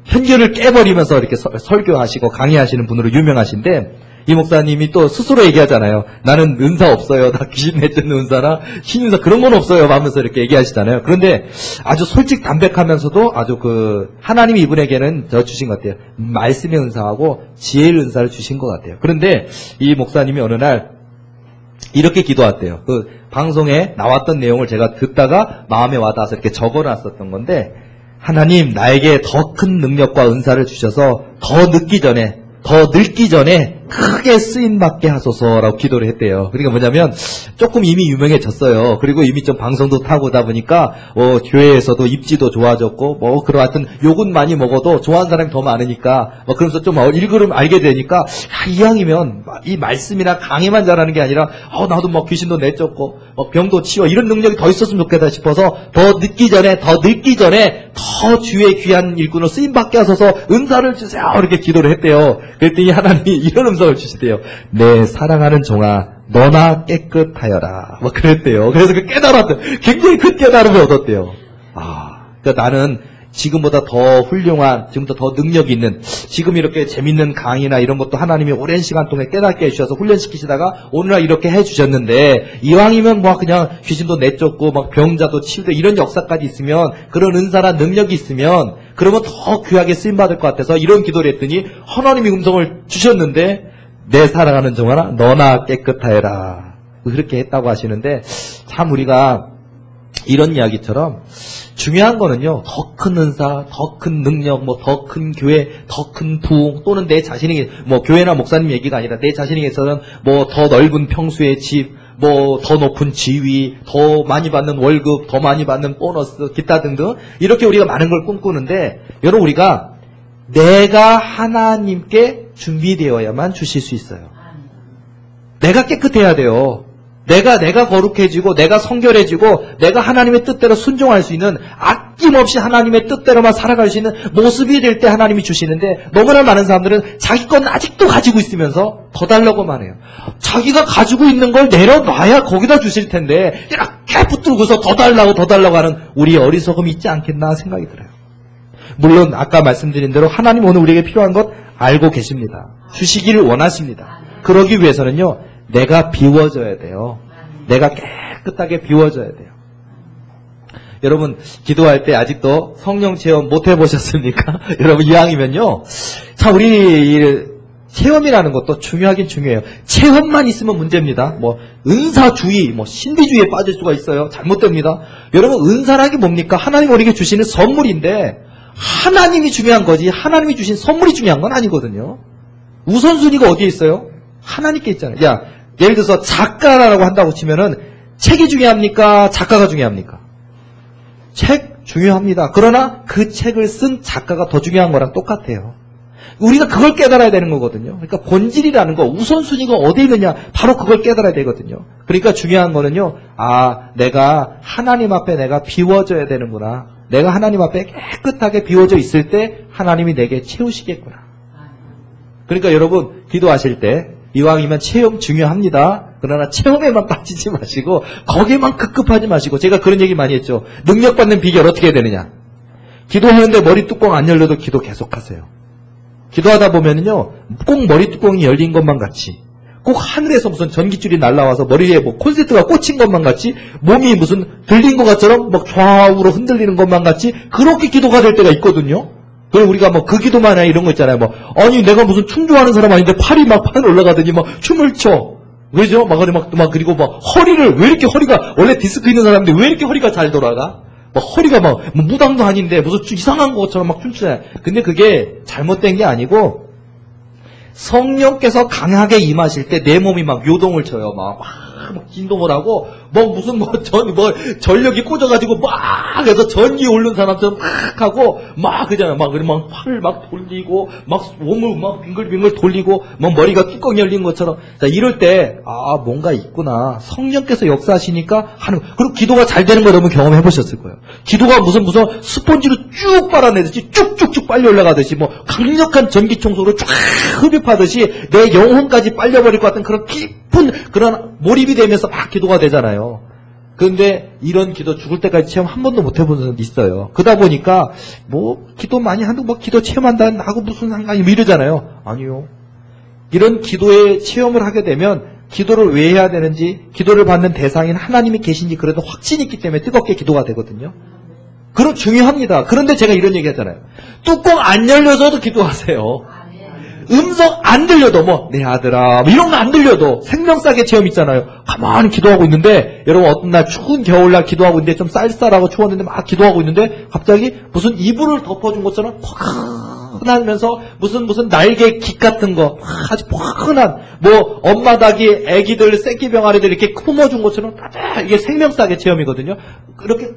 Speaker 1: 편견을 깨버리면서 이렇게 설교하시고 강의하시는 분으로 유명하신데 이 목사님이 또 스스로 얘기하잖아요. 나는 은사 없어요. 나 귀신 내쫓는 은사나 신은사 그런 건 없어요. 하면서 이렇게 얘기하시잖아요. 그런데 아주 솔직 담백하면서도 아주 하나님이 이분에게는 주신 것 같아요. 말씀의 은사하고 지혜의 은사를 주신 것 같아요. 그런데 이 목사님이 어느 날 이렇게 기도했대요. 방송에 나왔던 내용을 제가 듣다가 마음에 와닿아서 이렇게 적어놨었던 건데 하나님 나에게 더 큰 능력과 은사를 주셔서 더 늙기 전에 크게 쓰임받게 하소서라고 기도를 했대요. 그러니까 뭐냐면 조금 이미 유명해졌어요. 그리고 이미 좀 방송도 타고 오다 보니까 교회에서도 입지도 좋아졌고 하여튼 욕은 많이 먹어도 좋아하는 사람이 더 많으니까 그러면서 좀 일그름 알게 되니까 이왕이면 이 말씀이나 강의만 잘하는 게 아니라 나도 귀신도 내쫓고 병도 치워 이런 능력이 더 있었으면 좋겠다 싶어서 더 늙기 전에 더 주의 귀한 일꾼으로 쓰임받게 하소서 은사를 주세요 이렇게 기도를 했대요. 그랬더니 하나님이 이런 음성을 주시대요. 내 사랑하는 종아 너나 깨끗하여라 그랬대요. 그래서 깨달았대요. 굉장히 큰 깨달음을 얻었대요. 그러니까 나는 지금보다 더 훌륭한, 지금보다 더 능력이 있는, 지금 이렇게 재밌는 강의나 이런 것도 하나님이 오랜 시간 동안 깨닫게 해주셔서 훈련시키시다가 오늘날 이렇게 해주셨는데, 이왕이면 그냥 귀신도 내쫓고, 병자도 치유도 이런 역사까지 있으면, 그런 은사나 능력이 있으면, 그러면 더 귀하게 쓰임받을 것 같아서 이런 기도를 했더니, 하나님이 음성을 주셨는데, 내 사랑하는 종아나 너나 깨끗하여라. 그렇게 했다고 하시는데, 참 우리가 이런 이야기처럼, 중요한 거는요, 더 큰 은사, 더 큰 능력, 더 큰 교회, 더 큰 부흥, 또는 내 자신에게, 교회나 목사님 얘기가 아니라 내 자신에게서는 더 넓은 평수의 집, 더 높은 지위, 더 많이 받는 월급, 더 많이 받는 보너스, 기타 등등, 이렇게 우리가 많은 걸 꿈꾸는데, 여러분 우리가 내가 하나님께 준비되어야만 주실 수 있어요. 내가 깨끗해야 돼요. 내가 거룩해지고 내가 성결해지고 내가 하나님의 뜻대로 순종할 수 있는 아낌없이 하나님의 뜻대로만 살아갈 수 있는 모습이 될 때 하나님이 주시는데 너무나 많은 사람들은 자기 건 아직도 가지고 있으면서 더 달라고만 해요. 자기가 가지고 있는 걸 내려놔야 거기다 주실 텐데 이렇게 붙들고서 더 달라고 하는 우리의 어리석음이 있지 않겠나 생각이 들어요. 물론 아까 말씀드린 대로 하나님 오늘 우리에게 필요한 것 알고 계십니다. 주시기를 원하십니다. 그러기 위해서는요. 내가 비워져야 돼요. 내가 깨끗하게 비워져야 돼요. 여러분 기도할 때 아직도 성령 체험 못 해보셨습니까? 여러분 이왕이면요. 자 우리 체험이라는 것도 중요하긴 중요해요. 체험만 있으면 문제입니다. 은사주의, 신비주의에 빠질 수가 있어요. 잘못됩니다. 여러분 은사라는 게 뭡니까? 하나님 우리에게 주시는 선물인데 하나님이 중요한 거지 하나님이 주신 선물이 중요한 건 아니거든요. 우선순위가 어디에 있어요? 하나님께 있잖아요. 예를 들어서 작가라고 한다고 치면은 책이 중요합니까? 작가가 중요합니까? 책 중요합니다. 그러나 그 책을 쓴 작가가 더 중요한 거랑 똑같아요. 우리가 그걸 깨달아야 되는 거거든요. 그러니까 본질이라는 거, 우선순위가 어디에 있느냐, 바로 그걸 깨달아야 되거든요. 그러니까 중요한 거는요, 내가 하나님 앞에 내가 비워져야 되는구나. 내가 하나님 앞에 깨끗하게 비워져 있을 때 하나님이 내게 채우시겠구나. 그러니까 여러분 기도하실 때 이왕이면 체험 중요합니다. 그러나 체험에만 빠지지 마시고 거기에만 급급하지 마시고 제가 그런 얘기 많이 했죠. 능력받는 비결 어떻게 해야 되느냐. 기도하는데 머리 뚜껑 안 열려도 기도 계속하세요. 기도하다 보면은요. 꼭 머리 뚜껑이 열린 것만 같이 꼭 하늘에서 무슨 전기줄이 날라와서 머리에 콘센트가 꽂힌 것만 같이 몸이 무슨 들린 것 같처럼 좌우로 흔들리는 것만 같이 그렇게 기도가 될 때가 있거든요. 그럼 우리가 그 기도만 해 이런 거 있잖아요. 아니 내가 무슨 춤 좋아하는 사람 아닌데 팔이 판 올라가더니 춤을 춰. 왜죠? 그리고 허리를 왜 이렇게 허리가 원래 디스크 있는 사람인데 왜 이렇게 허리가 잘 돌아가? 허리가 무당도 아닌데 무슨 이상한 것처럼 춤추잖아요. 근데 그게 잘못된 게 아니고 성령께서 강하게 임하실 때 내 몸이 막 요동을 쳐요. 막 진동을 하고, 전력이 꽂아가지고 막 해서 전기 오른 사람처럼 막 하고, 막 그잖아요. 막 팔을 막 돌리고, 막 몸을 막 빙글빙글 돌리고, 막 머리가 뚜껑 열린 것처럼. 자, 이럴 때, 뭔가 있구나. 성령께서 역사하시니까 하는, 그리고 기도가 잘 되는 거 여러분 경험해 보셨을 거예요. 기도가 무슨 스펀지로 쭉 빨아내듯이 쭉쭉쭉 빨려 올라가듯이, 강력한 전기 청소로 쫙 흡입하듯이 내 영혼까지 빨려버릴 것 같은 그런 깊은 그런 몰입이 되면서 막 기도가 되잖아요. 그런데 이런 기도 죽을 때까지 체험 한 번도 못 해본 사람도 있어요. 그러다 보니까 기도 많이 한다고 기도 체험한다 하고 무슨 상관이 이러잖아요. 아니요. 이런 기도의 체험을 하게 되면 기도를 왜 해야 되는지, 기도를 받는 대상인 하나님이 계신지 그래도 확신이 있기 때문에 뜨겁게 기도가 되거든요. 그럼 중요합니다. 그런데 제가 이런 얘기 하잖아요. 뚜껑 안 열려서도 기도하세요. 음성 안 들려도 내 아들아 이런 거 안 들려도 생명싸게 체험 있잖아요. 가만히 기도하고 있는데, 여러분 어떤 날 추운 겨울날 기도하고 있는데 좀 쌀쌀하고 추웠는데 막 기도하고 있는데 갑자기 무슨 이불을 덮어준 것처럼 포근하면서 무슨 날개 깃 같은 거 아주 포근한 엄마 닭이 애기들 새끼병아리들 이렇게 품어준 것처럼 이게 생명싸게 체험이거든요. 그렇게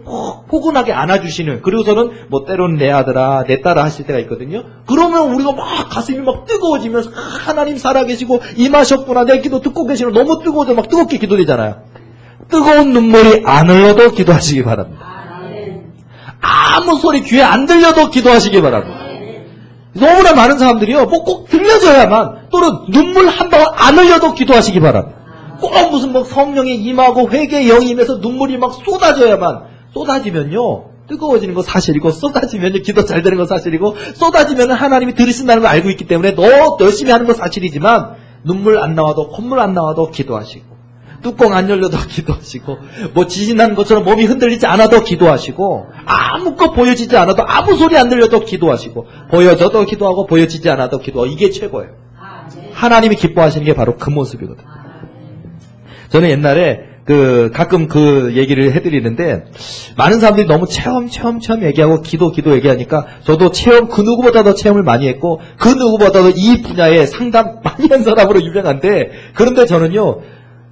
Speaker 1: 포근하게 안아주시는, 그리고서는 때로는 내 아들아 내 딸아 하실 때가 있거든요. 그러면 우리가 막 가슴이 막 뜨거워지면서 하나님 살아계시고 임하셨구나, 내 기도 듣고 계시는, 너무 뜨거워서 막 뜨겁게 기도되잖아요. 뜨거운 눈물이 안 흘러도 기도하시기 바랍니다. 아무 소리 귀에 안 들려도 기도하시기 바랍니다. 너무나 많은 사람들이요, 꼭 들려줘야만, 또는 눈물 한 방울 안 흘려도 기도하시기 바랍니다. 꼭 무슨 성령이 임하고 회개의 영이 임해서 눈물이 막 쏟아져야만, 쏟아지면요 뜨거워지는 거 사실이고, 쏟아지면요 기도 잘 되는 거 사실이고, 쏟아지면 하나님이 들으신다는 걸 알고 있기 때문에 너 열심히 하는 거 사실이지만, 눈물 안 나와도 콧물 안 나와도 기도하시고, 뚜껑 안 열려도 기도하시고, 지진 나는 것처럼 몸이 흔들리지 않아도 기도하시고, 아무것도 보여지지 않아도, 아무 소리 안 들려도 기도하시고, 보여져도 기도하고 보여지지 않아도 기도하고, 이게 최고예요. 하나님이 기뻐하시는 게 바로 그 모습이거든요. 저는 옛날에 가끔 그 얘기를 해드리는데, 많은 사람들이 너무 체험 얘기하고 기도 얘기하니까, 저도 그 누구보다도 체험을 많이 했고, 그 누구보다도 이 분야에 상담 많이 한 사람으로 유명한데, 그런데 저는요,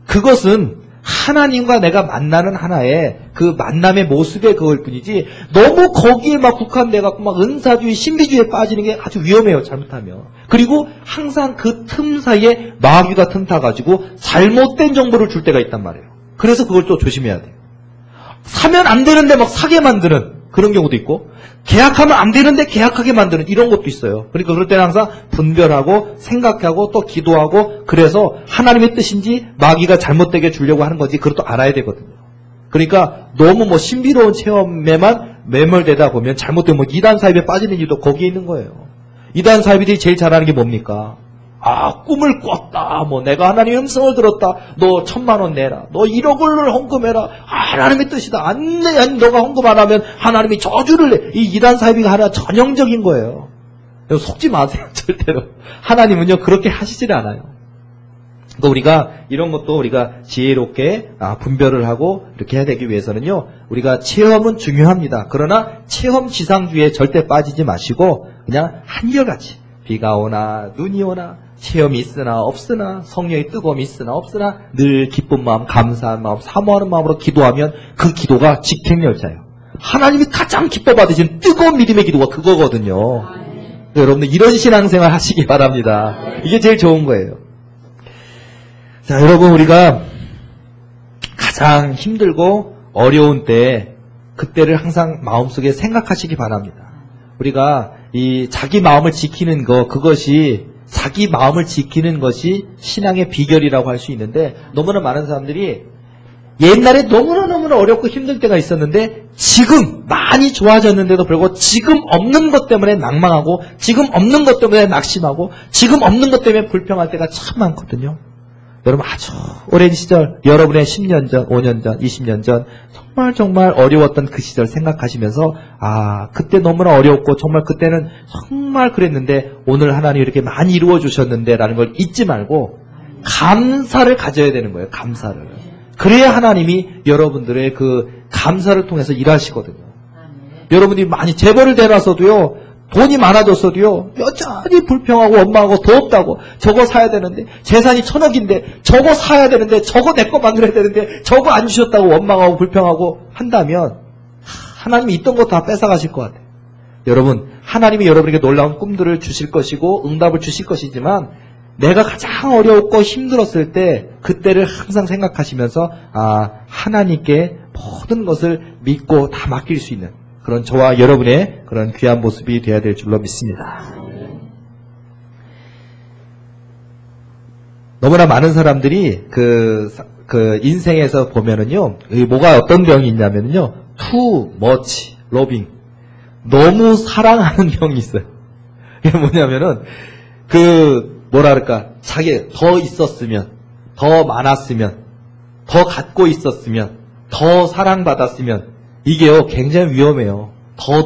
Speaker 1: 그것은 하나님과 내가 만나는 하나의 그 만남의 모습의 그걸 뿐이지, 너무 거기에 막 국한돼갖고 막 은사주의, 신비주의에 빠지는 게 아주 위험해요, 잘못하면. 그리고 항상 그 틈 사이에 마귀가 틈타가지고 잘못된 정보를 줄 때가 있단 말이에요. 그래서 그걸 또 조심해야 돼요. 사면 안 되는데 막 사게 만드는 그런 경우도 있고, 계약하면 안 되는데 계약하게 만드는 이런 것도 있어요. 그러니까 그럴 때는 항상 분별하고 생각하고 또 기도하고, 그래서 하나님의 뜻인지 마귀가 잘못되게 주려고 하는 건지 그것도 알아야 되거든요. 그러니까 너무 신비로운 체험에만 매몰되다 보면 잘못되면 이단 사입에 빠지는 이유도 거기에 있는 거예요. 이단 사입들이 제일 잘하는 게 뭡니까? 꿈을 꿨다. 내가 하나님의 음성을 들었다. 너 1000,000원 내라. 너 1억을 헌금해라. 하나님의 뜻이다. 안 내. 너가 헌금 안 하면 하나님이 저주를 내. 이 이단 사이비가 하나 전형적인 거예요. 속지 마세요. 절대로. 하나님은요, 그렇게 하시질 않아요. 그러니까 우리가 이런 것도 우리가 지혜롭게 분별을 하고 이렇게 해야 되기 위해서는요, 우리가 체험은 중요합니다. 그러나 체험 지상주의에 절대 빠지지 마시고 그냥 한결같이 비가 오나 눈이 오나 체험이 있으나 없으나 성령의 뜨거움이 있으나 없으나 늘 기쁜 마음, 감사한 마음, 사모하는 마음으로 기도하면 그 기도가 직행열차예요. 하나님이 가장 기뻐 받으시는 뜨거운 믿음의 기도가 그거거든요. 여러분들 이런 신앙생활 하시기 바랍니다. 이게 제일 좋은 거예요. 자, 여러분, 우리가 가장 힘들고 어려운 때, 그때를 항상 마음속에 생각하시기 바랍니다. 우리가 이 자기 마음을 지키는 그것이 자기 마음을 지키는 것이 신앙의 비결이라고 할 수 있는데, 너무나 많은 사람들이 옛날에 너무나 어렵고 힘들 때가 있었는데 지금 많이 좋아졌는데도 불구하고 지금 없는 것 때문에 낭망하고 지금 없는 것 때문에 낙심하고 지금 없는 것 때문에 불평할 때가 참 많거든요. 여러분, 아주 오랜 시절, 여러분의 10년 전, 5년 전, 20년 전 정말 어려웠던 그 시절 생각하시면서, 그때 너무나 어려웠고 정말 그때는 정말 그랬는데 오늘 하나님이 이렇게 많이 이루어 주셨는데 라는 걸 잊지 말고 감사를 가져야 되는 거예요. 감사를. 그래야 하나님이 여러분들의 그 감사를 통해서 일하시거든요. 여러분들이 많이 재벌을 대놔서도요, 돈이 많아졌어도요, 여전히 불평하고 원망하고 더 없다고, 저거 사야 되는데, 재산이 1000억인데, 저거 사야 되는데, 저거 내 거 만들어야 되는데, 저거 안 주셨다고 원망하고 불평하고 한다면, 하나님이 있던 거 다 뺏어가실 것 같아요. 여러분, 하나님이 여러분에게 놀라운 꿈들을 주실 것이고, 응답을 주실 것이지만, 내가 가장 어려웠고 힘들었을 때, 그때를 항상 생각하시면서, 하나님께 모든 것을 믿고 다 맡길 수 있는, 그런 저와 여러분의 그런 귀한 모습이 되어야 될 줄로 믿습니다. 너무나 많은 사람들이 그 인생에서 보면은요, 뭐가 어떤 병이 있냐면요, too much loving. 너무 사랑하는 병이 있어요. 이게 뭐냐면은, 자기 더 있었으면, 더 많았으면, 더 갖고 있었으면, 더 사랑받았으면, 이게요, 굉장히 위험해요. 더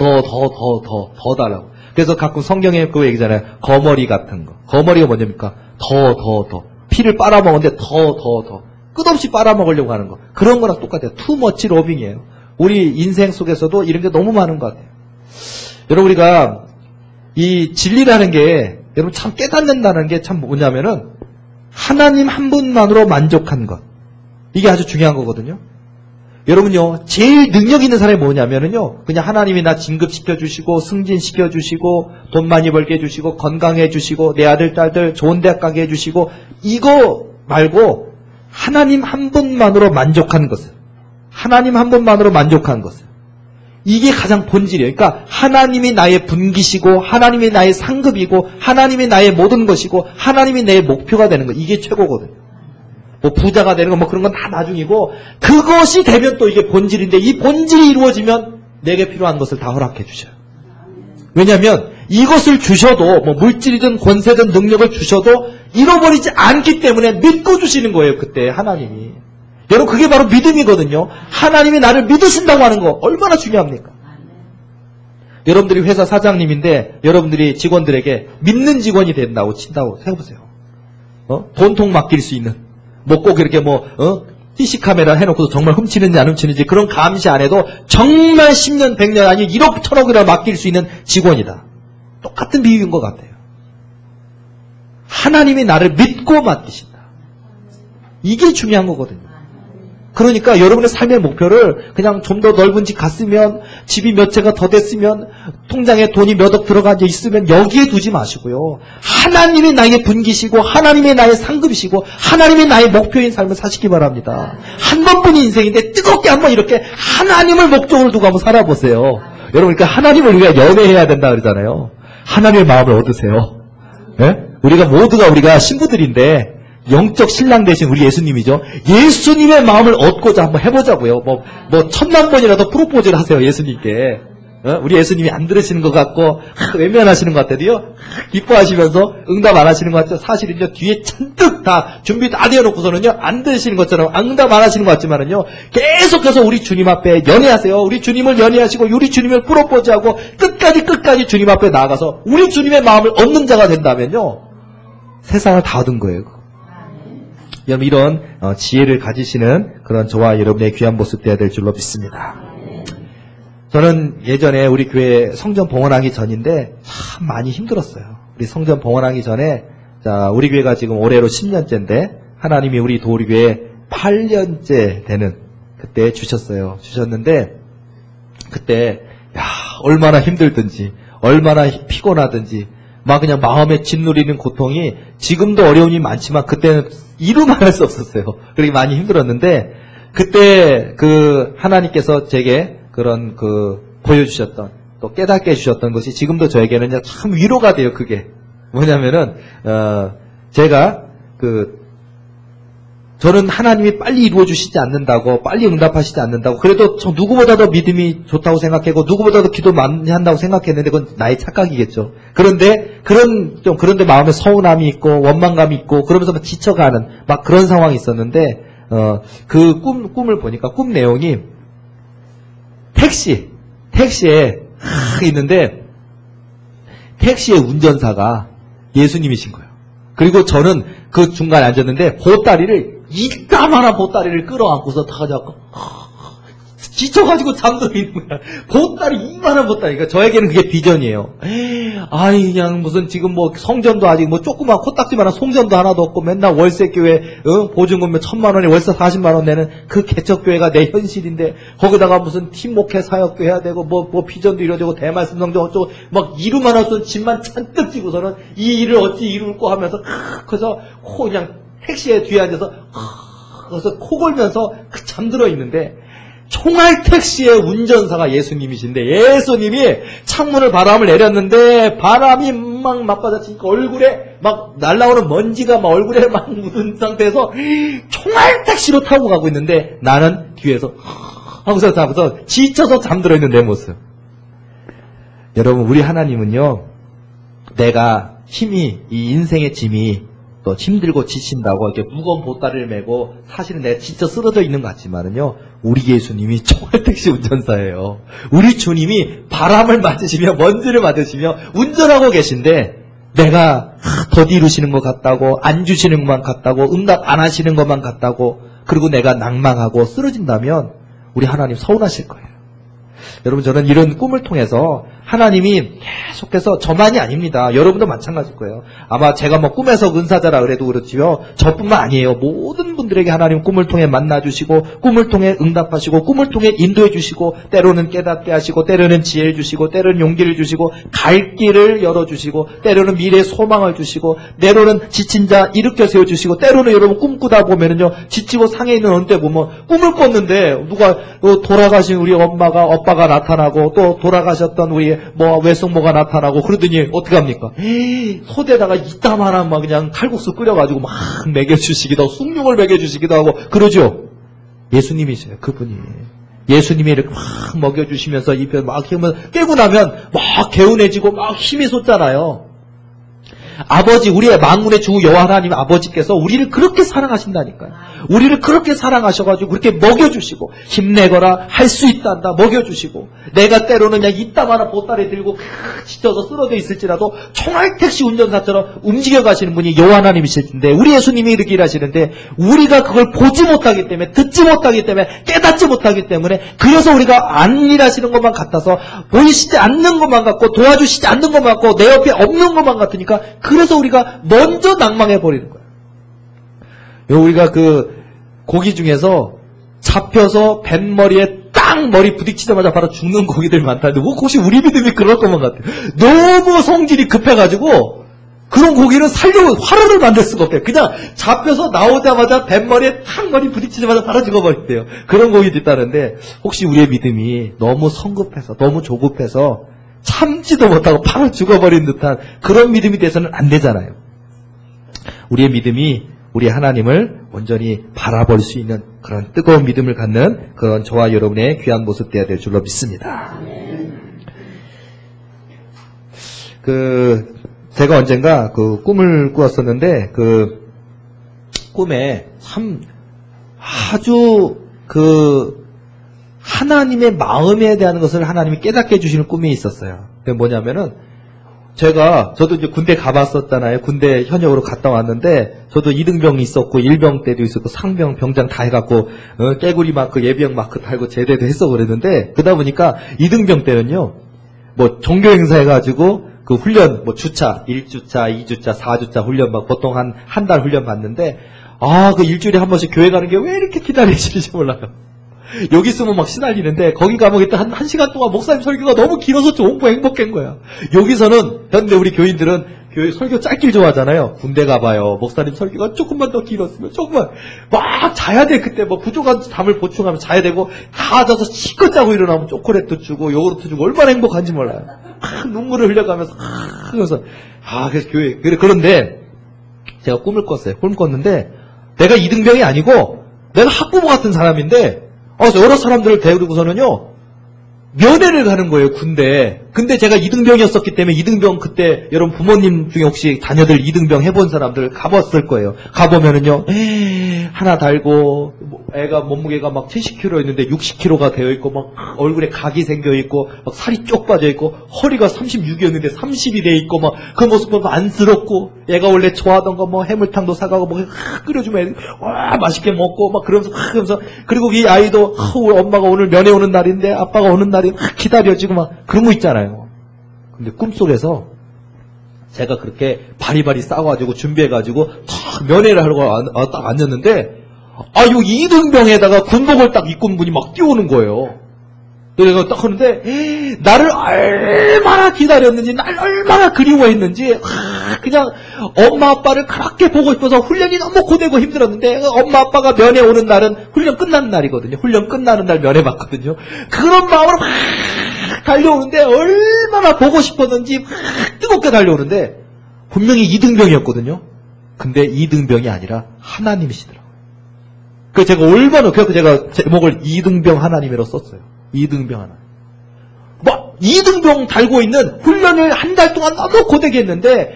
Speaker 1: 달라고. 그래서 가끔 성경에 그거 얘기잖아요. 거머리 같은 거. 거머리가 뭐냐니까? 더. 피를 빨아먹었는데 더. 끝없이 빨아먹으려고 하는 거. 그런 거랑 똑같아요. too much loving이에요. 우리 인생 속에서도 이런 게 너무 많은 것 같아요. 여러분, 우리가 이 진리라는 게, 여러분 참 깨닫는다는 게 참 뭐냐면은, 하나님 한 분만으로 만족한 것. 이게 아주 중요한 거거든요. 여러분요, 제일 능력 있는 사람이 뭐냐면은요, 그냥 하나님이 나 진급시켜주시고, 승진시켜주시고, 돈 많이 벌게 해주시고, 건강해주시고, 내 아들, 딸들 좋은 대학 가게 해주시고, 이거 말고, 하나님 한 분만으로 만족한 것을. 하나님 한 분만으로 만족한 것을. 이게 가장 본질이에요. 그러니까, 하나님이 나의 분기시고, 하나님이 나의 상급이고, 하나님이 나의 모든 것이고, 하나님이 내 목표가 되는 거. 이게 최고거든요. 뭐 부자가 되는 거 뭐 그런 건 다 나중이고, 그것이 되면 또 이게 본질인데, 이 본질이 이루어지면 내게 필요한 것을 다 허락해 주셔요. 왜냐하면 이것을 주셔도, 뭐 물질이든 권세든 능력을 주셔도 잃어버리지 않기 때문에 믿고 주시는 거예요. 그때 하나님이. 여러분, 그게 바로 믿음이거든요. 하나님이 나를 믿으신다고 하는 거 얼마나 중요합니까? 여러분들이 회사 사장님인데 여러분들이 직원들에게 믿는 직원이 된다고 친다고 생각해보세요. 돈통 맡길 수 있는, 뭐 꼭 이렇게 CC 카메라 해놓고도 정말 훔치는지 안 훔치는지 그런 감시 안 해도 정말 10년, 100년 아니 1억, 1000억이나 맡길 수 있는 직원이다. 똑같은 비유인 것 같아요. 하나님이 나를 믿고 맡기신다. 이게 중요한 거거든요. 그러니까 여러분의 삶의 목표를 그냥 좀 더 넓은 집 갔으면, 집이 몇 채가 더 됐으면, 통장에 돈이 몇 억 들어가 있으면 여기에 두지 마시고요. 하나님이 나의 분기시고, 하나님이 나의 상급이시고, 하나님이 나의 목표인 삶을 사시기 바랍니다. 한 번뿐인 인생인데 뜨겁게 한번 이렇게 하나님을 목적으로 두고 한번 살아보세요. 여러분, 그러니까 하나님을 우리가 연애해야 된다 그러잖아요. 하나님의 마음을 얻으세요. 네? 우리가 신부들인데, 영적 신랑 되신 우리 예수님이죠. 예수님의 마음을 얻고자 한번 해보자고요. 뭐 1000만 번이라도 프로포즈를 하세요, 예수님께. 우리 예수님이 안 들으시는 것 같고, 외면하시는 것 같아도요, 기뻐하시면서 응답 안 하시는 것 같죠. 사실은요, 뒤에 잔뜩 다 준비 다 되어놓고서는요, 안 들으시는 것처럼 응답 안 하시는 것 같지만은요, 계속해서 우리 주님 앞에 연애하세요. 우리 주님을 연애하시고, 우리 주님을 프로포즈하고, 끝까지 주님 앞에 나아가서, 우리 주님의 마음을 얻는 자가 된다면요, 세상을 다 얻은 거예요. 여러분, 이런 지혜를 가지시는 그런 저와 여러분의 귀한 모습 되어야 될 줄로 믿습니다. 저는 예전에 우리 교회 성전 봉헌하기 전인데 참 많이 힘들었어요. 우리 성전 봉헌하기 전에, 우리 교회가 지금 올해로 10년째인데 하나님이 우리 도우리교회 8년째 되는 그때 주셨는데, 그때 얼마나 힘들든지 얼마나 피곤하든지 막 그냥 마음에 짓누리는 고통이, 지금도 어려움이 많지만 그때는 이루말할 수 없었어요. 그렇게 많이 힘들었는데, 그때 하나님께서 제게 그런 보여주셨던, 또 깨닫게 해주셨던 것이 지금도 저에게는 참 위로가 돼요. 그게 뭐냐면은 제가 저는 하나님이 빨리 이루어주시지 않는다고, 빨리 응답하시지 않는다고, 그래도 저 누구보다도 믿음이 좋다고 생각하고, 누구보다도 기도 많이 한다고 생각했는데, 그건 나의 착각이겠죠. 그런데, 그런데 마음에 서운함이 있고, 원망감이 있고, 그러면서 막 지쳐가는, 막 그런 상황이 있었는데, 그 꿈을 보니까, 꿈 내용이, 택시에, 있는데, 택시의 운전사가 예수님이신 거예요. 그리고 저는 그 중간에 앉았는데, 이따만한 보따리를 끌어안고서 타자고
Speaker 2: 지쳐가지고 잠들어 있는 거야. 보따리 이만한 보따리. 그러니까 저에게는 그게 비전이에요. 아이 그냥 무슨 지금 뭐 성전도 아직 뭐 조그만 코딱지만한 성전도 하나도 없고 맨날 월세교회 보증금 1,000만 원에 월세 40만 원 내는 그 개척교회가 내 현실인데 거기다가 무슨 팀 목회 사역도 해야 되고 뭐 비전도 이루어지고 대말씀 성전 어쩌고 막 이름 하나 없어서 짐만 잔뜩 지고서는 이 일을 어찌 이룰고 하면서 그래서 그냥 택시에 뒤에 앉아서 그래서 코 골면서 잠들어 있는데 총알 택시의 운전사가 예수님이신데 예수님이 창문을 바람을 내렸는데 바람이 막 맞받아치니까 얼굴에 막 날라오는 먼지가 막 얼굴에 막 묻은 상태에서 총알 택시로 타고 가고 있는데 나는 뒤에서 하고서 타면서 지쳐서 잠들어 있는 내 모습. 여러분 우리 하나님은요 내가 힘이 이 인생의 짐이 또 힘들고 지친다고 이렇게 무거운 보따리를 메고 사실은 내가 지쳐 쓰러져 있는 것 같지만은요 우리 예수님이 총알택시 운전사예요. 우리 주님이 바람을 맞으시며 먼지를 맞으시며 운전하고 계신데 내가 더 이루시는 것 같다고 안 주시는 것만 같다고 응답 안 하시는 것만 같다고 그리고 내가 낭망하고 쓰러진다면 우리 하나님 서운하실 거예요. 여러분 저는 이런 꿈을 통해서 하나님이 계속해서 저만이 아닙니다. 여러분도 마찬가지일 거예요. 아마 제가 뭐 꿈에서 은사자라 그래도 그렇지요. 저뿐만 아니에요. 모든 분들에게 하나님 꿈을 통해 만나주시고 꿈을 통해 응답하시고 꿈을 통해 인도해 주시고 때로는 깨닫게 하시고 때로는 지혜를 주시고 때로는 용기를 주시고 갈 길을 열어주시고 때로는 미래의 소망을 주시고 때로는 지친 자 일으켜 세워주시고 때로는 여러분 꿈꾸다 보면은요 지치고 상해 있는 어느 때 보면 꿈을 꿨는데 누가 돌아가신 우리 오빠가 나타나고 또 돌아가셨던 우리 뭐 외숙모가 나타나고 그러더니 어떻게 합니까? 소대다가 이따만한 막 그냥 칼국수 끓여가지고 막 먹여주시기도 하고 숭늉을 먹여주시기도 하고 그러죠. 예수님이세요. 그분이. 예수님이 이렇게 막 먹여주시면서 입에 막 깨우면 깨고 나면 막 개운해지고 막 힘이 솟잖아요. 아버지 우리의 만군의 주 여호와 하나님 아버지께서 우리를 그렇게 사랑하신다니까요. 우리를 그렇게 사랑하셔가지고 그렇게 먹여주시고 힘내거라 할 수 있단다 먹여주시고 내가 때로는 그냥 이따만한 보따리 들고 지쳐서 쓰러져 있을지라도 총알택시 운전사처럼 움직여가시는 분이 여호와 하나님이실 텐데 우리 예수님이 이렇게 일하시는데 우리가 그걸 보지 못하기 때문에 듣지 못하기 때문에 깨닫지 못하기 때문에 그래서 우리가 안 일하시는 것만 같아서 보이시지 않는 것만 같고 도와주시지 않는 것만 같고 내 옆에 없는 것만 같으니까 그래서 우리가 먼저 낭망해버리는 거예요. 우리가 그 고기 중에서 잡혀서 뱃머리에 딱 머리 부딪히자마자 바로 죽는 고기들 많다는데 혹시 우리 믿음이 그럴 것만 같아요. 너무 성질이 급해가지고 그런 고기는 살려고 화로를 만들 수가 없대요. 그냥 잡혀서 나오자마자 뱃머리에 탁 머리 부딪히자마자 바로 죽어버린대요. 그런 고기도 있다는데 혹시 우리의 믿음이 너무 성급해서 너무 조급해서 참지도 못하고 바로 죽어버린 듯한 그런 믿음이 돼서는 안 되잖아요. 우리의 믿음이 우리 하나님을 온전히 바라볼 수 있는 그런 뜨거운 믿음을 갖는 그런 저와 여러분의 귀한 모습 되어야 될 줄로 믿습니다. 제가 언젠가 그 꿈을 꾸었었는데 그 꿈에 참 아주 하나님의 마음에 대한 것을 하나님이 깨닫게 해주시는 꿈이 있었어요. 그게 뭐냐면은 저도 이제 군대 가봤었잖아요. 군대 현역으로 갔다 왔는데 저도 2등병이 있었고 1병 때도 있었고 상병 병장 다 해갖고 깨구리 마크 예비역 마크 달고 제대도 했어 그랬는데 그러다 보니까 2등병 때는요 뭐 종교 행사 해가지고 그 훈련 뭐 주차 1주차 2주차 4주차 훈련 막 보통 한 달 훈련 받는데 그 일주일에 한 번씩 교회 가는 게 왜 이렇게 기다리시는지 몰라요. 여기 있으면 막 시달리는데 거기 가면 일단 한 시간 동안 목사님 설교가 너무 길어서 좋은 거 행복한 거야. 여기서는 현대 우리 교인들은 교회 설교 짧길 좋아하잖아요. 군대 가봐요. 목사님 설교가 조금만 더 길었으면 조금만 막 자야 돼. 그때 뭐 부족한 잠을 보충하면 자야 되고 다 자서 실컷 자고 일어나면 초콜릿도 주고 요구르트 주고 얼마나 행복한지 몰라요. 눈물을 흘려가면서 그래서 그래서 교회 그런데 제가 꿈을 꿨어요. 꿈을 꿨는데 내가 2등병이 아니고 내가 학부모 같은 사람인데 여러 사람들을 데리고서는요, 면회를 가는 거예요, 군대. 근데 제가 2등병이었었기 때문에 2등병 그때 여러분 부모님 중에 혹시 자녀들 2등병 해본 사람들 가봤을 거예요. 가보면은요, 하나 달고, 애가 몸무게가 막 70kg였는데 60kg가 되어 있고 막 얼굴에 각이 생겨 있고 막 살이 쪽 빠져 있고 허리가 36이었는데 30이 돼 있고 막 그 모습 보면 안쓰럽고 애가 원래 좋아하던 거 뭐 해물탕도 사가고 뭐 끓여주면 애들이 와 맛있게 먹고 막 그러면서 그리고 이 아이도 엄마가 오늘 면회 오는 날인데 아빠가 오는 날이 기다려지고 막 그런 거 있잖아요. 근데 꿈속에서 제가 그렇게 바리바리 싸가지고 준비해가지고 탁 면회를 하려고 딱 앉았는데 요 2등병에다가 군복을 딱 입고 온 분이 막 뛰어오는 거예요. 내가 딱 하는데 나를 얼마나 기다렸는지 날 얼마나 그리워했는지 그냥 엄마 아빠를 그렇게 보고 싶어서 훈련이 너무 고되고 힘들었는데 엄마 아빠가 면회 오는 날은 훈련 끝나는 날이거든요. 훈련 끝나는 날 면회 받거든요. 그런 마음으로 막 달려오는데 얼마나 보고 싶었는지 막 뜨겁게 달려오는데 분명히 2등병이었거든요. 근데 2등병이 아니라 하나님이시더라고요. 그 제가 얼마나 그래서 제가 제목을 2등병 하나님이라고 썼어요. 2등병 하나님. 뭐 2등병 달고 있는 훈련을 한 달 동안 너무 고되게 했는데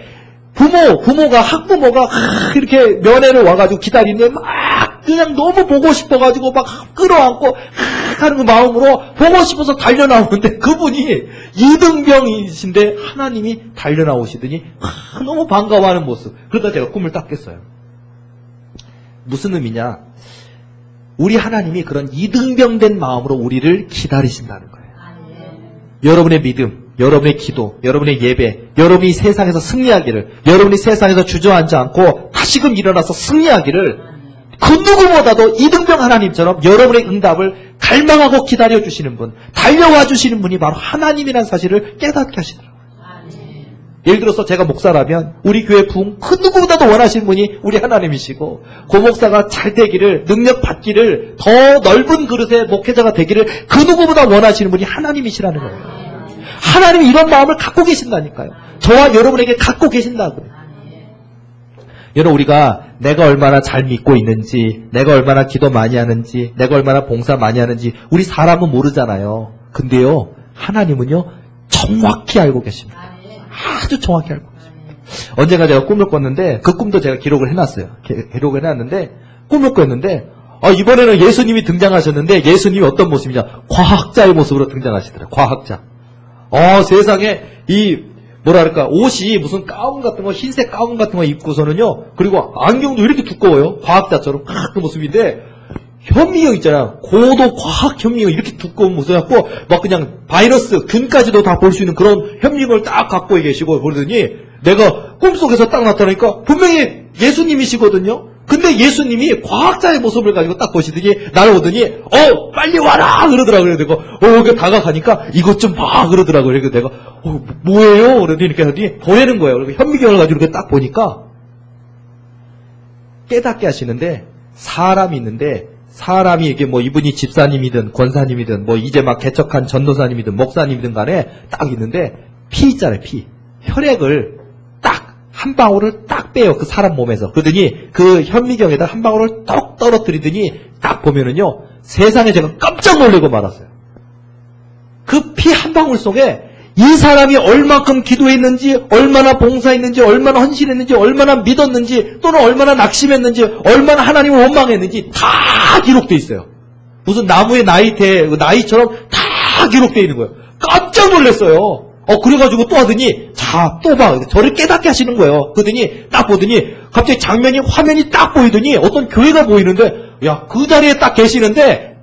Speaker 2: 부모가 학부모가 이렇게 면회를 와가지고 기다리는데 막 그냥 너무 보고 싶어가지고 막 끌어안고 하는 그 마음으로 보고 싶어서 달려나오는데 그분이 2등병이신데 하나님이 달려나오시더니 너무 반가워하는 모습. 그러다 제가 꿈을 딱 깼어요. 무슨 의미냐? 우리 하나님이 그런 2등병 된 마음으로 우리를 기다리신다는 거예요. 여러분의 믿음, 여러분의 기도, 여러분의 예배, 여러분이 세상에서 승리하기를, 여러분이 세상에서 주저앉지 않고 다시금 일어나서 승리하기를 그 누구보다도 2등병 하나님처럼 여러분의 응답을 갈망하고 기다려주시는 분, 달려와 주시는 분이 바로 하나님이라는 사실을 깨닫게 하시더라고요. 예를 들어서 제가 목사라면 우리 교회 부흥 그 누구보다도 원하시는 분이 우리 하나님이시고 고 목사가 잘 되기를 능력 받기를 더 넓은 그릇의 목회자가 되기를 그 누구보다 원하시는 분이 하나님이시라는 거예요. 하나님이 이런 마음을 갖고 계신다니까요. 저와 여러분에게 갖고 계신다고요. 여러분 우리가 내가 얼마나 잘 믿고 있는지 내가 얼마나 기도 많이 하는지 내가 얼마나 봉사 많이 하는지 우리 사람은 모르잖아요. 근데요 하나님은요 정확히 알고 계십니다. 아주 정확히 알고 있습니다. 언젠가 제가 꿈을 꿨는데 그 꿈도 제가 기록을 해놨어요. 기록을 해놨는데 꿈을 꿨는데 이번에는 예수님이 등장하셨는데 예수님이 어떤 모습이냐 과학자의 모습으로 등장하시더라고요. 과학자. 세상에 이 뭐랄까 옷이 무슨 가운 같은 거 흰색 가운 같은 거 입고서는요 그리고 안경도 이렇게 두꺼워요. 과학자처럼 그 모습인데 현미경 있잖아. 고도 과학 현미경 이렇게 두꺼운 모습 갖고 막 그냥 바이러스 균까지도 다 볼 수 있는 그런 현미경을 딱 갖고 계시고 그러더니 내가 꿈속에서 딱 나타나니까 분명히 예수님이시거든요. 근데 예수님이 과학자의 모습을 가지고 딱 보시더니 나를 오더니 빨리 와라 그러더라고요. 내가 이렇게 다가가니까 이것 좀 봐 그러더라고요. 그래서 내가 뭐예요? 그러더니 이렇게 하더니 보이는 거예요. 그리고 현미경을 가지고 이렇게 딱 보니까 깨닫게 하시는데 사람이 있는데 사람이 이게 뭐 이분이 집사님이든 권사님이든 뭐 이제 막 개척한 전도사님이든 목사님이든 간에 딱 있는데 피 있잖아요. 피. 혈액을 딱 한 방울을 딱 빼요. 그 사람 몸에서. 그러더니 그 현미경에다 한 방울을 떡 떨어뜨리더니 딱 보면은요. 세상에 제가 깜짝 놀라고 말았어요. 그 피 한 방울 속에 이 사람이 얼마큼 기도했는지, 얼마나 봉사했는지, 얼마나 헌신했는지, 얼마나 믿었는지, 또는 얼마나 낙심했는지, 얼마나 하나님을 원망했는지 다 기록되어 있어요. 무슨 나무의 나이처럼 다 기록되어 있는 거예요. 깜짝 놀랐어요. 그래가지고 또 하더니, 자, 또 봐. 저를 깨닫게 하시는 거예요. 그러더니, 딱 보더니, 갑자기 화면이 딱 보이더니, 어떤 교회가 보이는데, 그 자리에 딱 계시는데,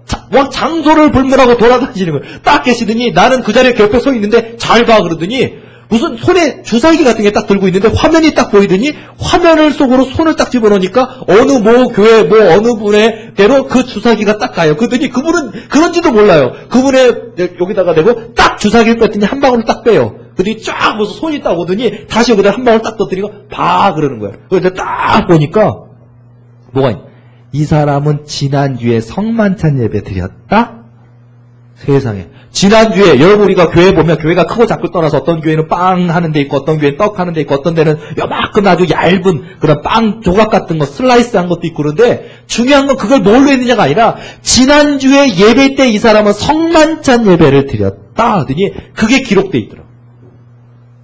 Speaker 2: 장소를 불문하고 돌아다니시는 거예요. 딱 계시더니 나는 그 자리에 옆에 서 있는데 잘 봐 그러더니 무슨 손에 주사기 같은 게 딱 들고 있는데 화면이 딱 보이더니 화면을 속으로 손을 딱 집어넣으니까 어느 교회 어느 분의 대로 그 주사기가 딱 가요. 그러더니 그분은 그런지도 몰라요. 그분의 여기다가 대고 딱 주사기를 뺐더니 한 방울을 딱 빼요. 그러더니 쫙 무슨 손이 딱 오더니 다시 여기다 한 방울 딱 떠뜨리고 봐 그러는 거예요. 그래서 딱 보니까 뭐가 있냐. 이 사람은 지난주에 성만찬 예배 드렸다? 세상에. 지난주에, 여러분 우리가 교회 보면 교회가 크고 작고 떠나서 어떤 교회는 빵 하는 데 있고 어떤 교회는 떡 하는 데 있고 어떤 데는 요만큼 아주 얇은 그런 빵 조각 같은 거 슬라이스 한 것도 있고 그런데 중요한 건 그걸 뭘로 했느냐가 아니라 지난주에 예배 때 이 사람은 성만찬 예배를 드렸다 하더니 그게 기록돼 있더라고요.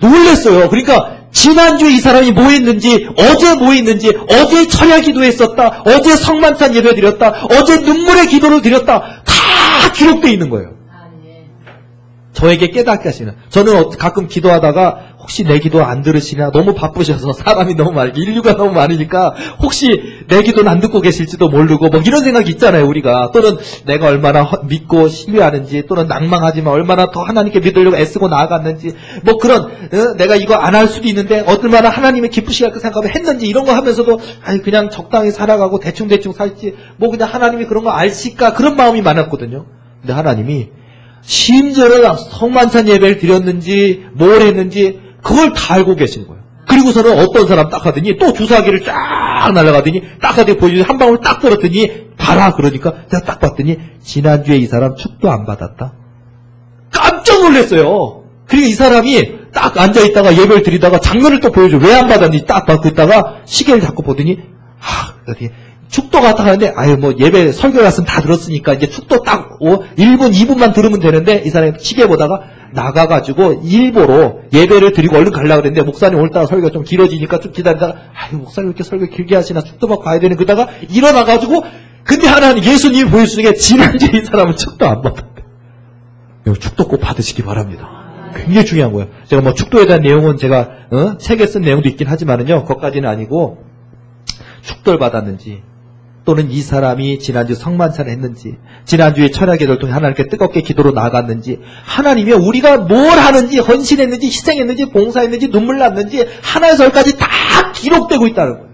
Speaker 2: 놀랬어요. 그러니까 지난주에 이 사람이 뭐 했는지, 어제 뭐 했는지, 어제 철야 기도했었다, 어제 성만찬 예배 드렸다, 어제 눈물의 기도를 드렸다, 다 기록되어 있는 거예요. 저에게 깨닫게 하시는. 저는 가끔 기도하다가 혹시 내 기도 안 들으시나, 너무 바쁘셔서 사람이 너무 많으니까, 인류가 너무 많으니까 혹시 내 기도는 안 듣고 계실지도 모르고 뭐 이런 생각이 있잖아요, 우리가. 또는 내가 얼마나 믿고 신뢰하는지, 또는 낭망하지만 얼마나 더 하나님께 믿으려고 애쓰고 나아갔는지, 뭐 그런 내가 이거 안 할 수도 있는데 얼마나 하나님의 기쁘시게 할까 생각하면 했는지, 이런 거 하면서도 아니 그냥 적당히 살아가고 대충대충 살지, 뭐 그냥 하나님이 그런 거 알실까, 그런 마음이 많았거든요. 근데 하나님이 심지어는 성만찬 예배를 드렸는지 뭘 했는지 그걸 다 알고 계신 거예요. 그리고서는 어떤 사람 딱 하더니 또 주사기를 쫙 날아가더니 딱 하더니 보여주니 한 방울 딱 떨었더니 봐라 그러니까 제가 딱 봤더니 지난주에 이 사람 축도 안 받았다. 깜짝 놀랐어요. 그리고 이 사람이 딱 앉아있다가 예배를 드리다가 장면을 또 보여줘. 왜 안 받았는지 딱 받고 있다가 시계를 잡고 보더니 축도 갔다 가는데, 아유, 뭐, 예배, 설교 갔으면 다 들었으니까, 이제 축도 딱, 1분, 2분만 들으면 되는데, 이 사람이 시계 보다가, 나가가지고, 일보로 예배를 드리고 얼른 가려고 그랬는데, 목사님 오늘따라 설교가 좀 길어지니까 좀 기다리다가, 아유, 목사님 왜 이렇게 설교 길게 하시나, 축도 받고 가야 되는, 그러다가, 일어나가지고, 근데 하나님, 예수님이 보여주는 게, 지난주에 이 사람은 축도 안 받았대. 축도 꼭 받으시기 바랍니다. 굉장히 중요한 거예요. 제가 뭐, 축도에 대한 내용은 제가, 책에 쓴 내용도 있긴 하지만은요, 그것까지는 아니고, 축도를 받았는지, 또는 이 사람이 지난주 성만찬을 했는지, 지난주에 철야기도를 통해 하나님께 뜨겁게 기도로 나아갔는지, 하나님이 우리가 뭘 하는지, 헌신했는지, 희생했는지, 봉사했는지, 눈물 났는지, 하나에서 열까지 다 기록되고 있다는 거예요.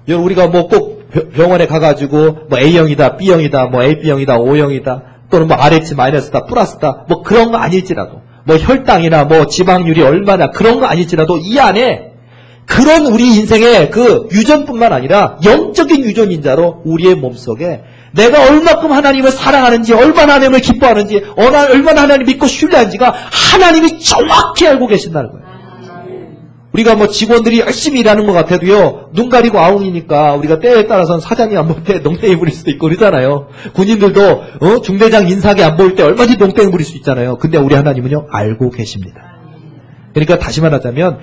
Speaker 2: 여러분, 우리가 뭐 꼭 병원에 가가지고, 뭐 A형이다, B형이다, 뭐 AB형이다, O형이다, 또는 뭐 RH 마이너스다, 플러스다, 뭐 그런 거 아닐지라도, 뭐 혈당이나 뭐 지방률이 얼마나 그런 거 아닐지라도 이 안에 그런 우리 인생의 그 유전뿐만 아니라 영적인 유전인자로 우리의 몸속에 내가 얼마큼 하나님을 사랑하는지, 얼마나 하나님을 기뻐하는지, 얼마나 하나님을 믿고 신뢰하는지가 하나님이 정확히 알고 계신다는 거예요. 우리가 뭐 직원들이 열심히 일하는 것 같아도요, 눈 가리고 아웅이니까 우리가 때에 따라서는 사장이 안 보일 때 농땡이 부릴 수도 있고 그러잖아요. 군인들도 중대장 인사하게 안 보일 때 얼마든지 농땡이 부릴 수 있잖아요. 근데 우리 하나님은요, 알고 계십니다. 그러니까 다시 말하자면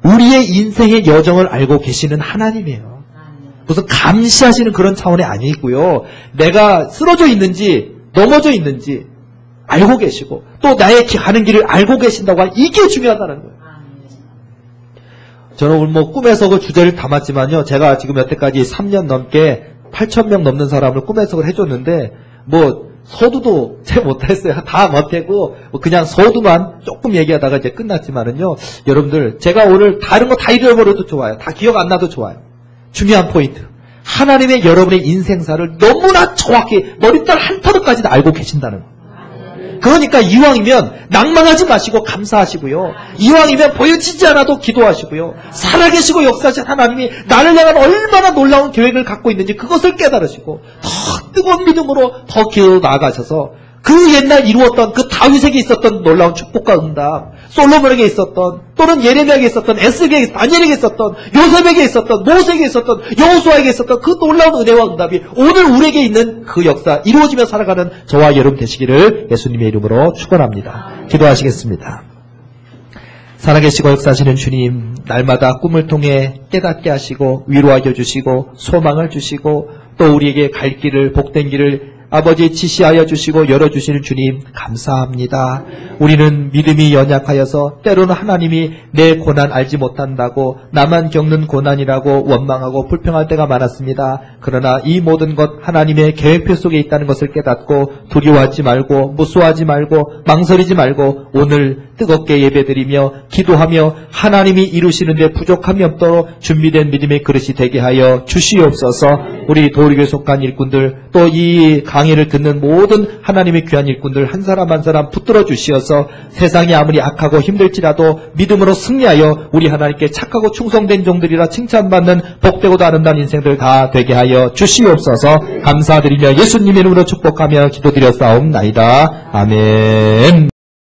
Speaker 2: 우리의 인생의 여정을 알고 계시는 하나님이에요. 무슨 감시하시는 그런 차원이 아니고요. 내가 쓰러져 있는지 넘어져 있는지 알고 계시고 또 나의 가는 길을 알고 계신다고 하는 이게 중요하다는 거예요. 저는 오늘 뭐 꿈에서 그 주제를 담았지만요. 제가 지금 여태까지 3년 넘게 8,000명 넘는 사람을 꿈해석을 해줬는데 뭐 서두도 잘 못했어요. 다 못하고 그냥 서두만 조금 얘기하다가 이제 끝났지만은요. 여러분들 제가 오늘 다른 거 다 잃어버려도 좋아요. 다 기억 안 나도 좋아요. 중요한 포인트. 하나님의 여러분의 인생사를 너무나 정확히 머리털 한 터득까지도 알고 계신다는 거예요. 그러니까 이왕이면 낭망하지 마시고 감사하시고요. 이왕이면 보여지지 않아도 기도하시고요. 살아계시고 역사하신 하나님이 나를 향한 얼마나 놀라운 계획을 갖고 있는지 그것을 깨달으시고 더 뜨거운 믿음으로 더 기도로 나아가셔서 그 옛날 이루었던 그 다윗에게 있었던 놀라운 축복과 응답, 솔로몬에게 있었던 또는 예레미야에게 있었던 에스겔에게 다니엘에게 있었던 요셉에게 있었던 모세에게 있었던 여호수아에게 있었던 그 놀라운 은혜와 응답이 오늘 우리에게 있는 그 역사 이루어지며 살아가는 저와 여러분 되시기를 예수님의 이름으로 축원합니다. 기도하시겠습니다. 살아계시고 역사하시는 주님, 날마다 꿈을 통해 깨닫게 하시고 위로하여 주시고 소망을 주시고 또 우리에게 갈 길을 복된 길을 아버지 지시하여 주시고 열어주시는 주님 감사합니다. 우리는 믿음이 연약하여서 때로는 하나님이 내 고난 알지 못한다고 나만 겪는 고난이라고 원망하고 불평할 때가 많았습니다. 그러나 이 모든 것 하나님의 계획표 속에 있다는 것을 깨닫고 두려워하지 말고 무수하지 말고 망설이지 말고 오늘 뜨겁게 예배드리며 기도하며 하나님이 이루시는데 부족함이 없도록 준비된 믿음의 그릇이 되게 하여 주시옵소서. 우리 도리교에 속한 일꾼들 또 이 강의를 듣는 모든 하나님의 귀한 일꾼들 한 사람 한 사람 붙들어 주시어서 세상이 아무리 악하고 힘들지라도 믿음으로 승리하여 우리 하나님께 착하고 충성된 종들이라 칭찬받는 복되고도 아름다운 인생들 다 되게 하여 주시옵소서. 감사드리며 예수님의 이름으로 축복하며 기도드렸사옵나이다. 아멘.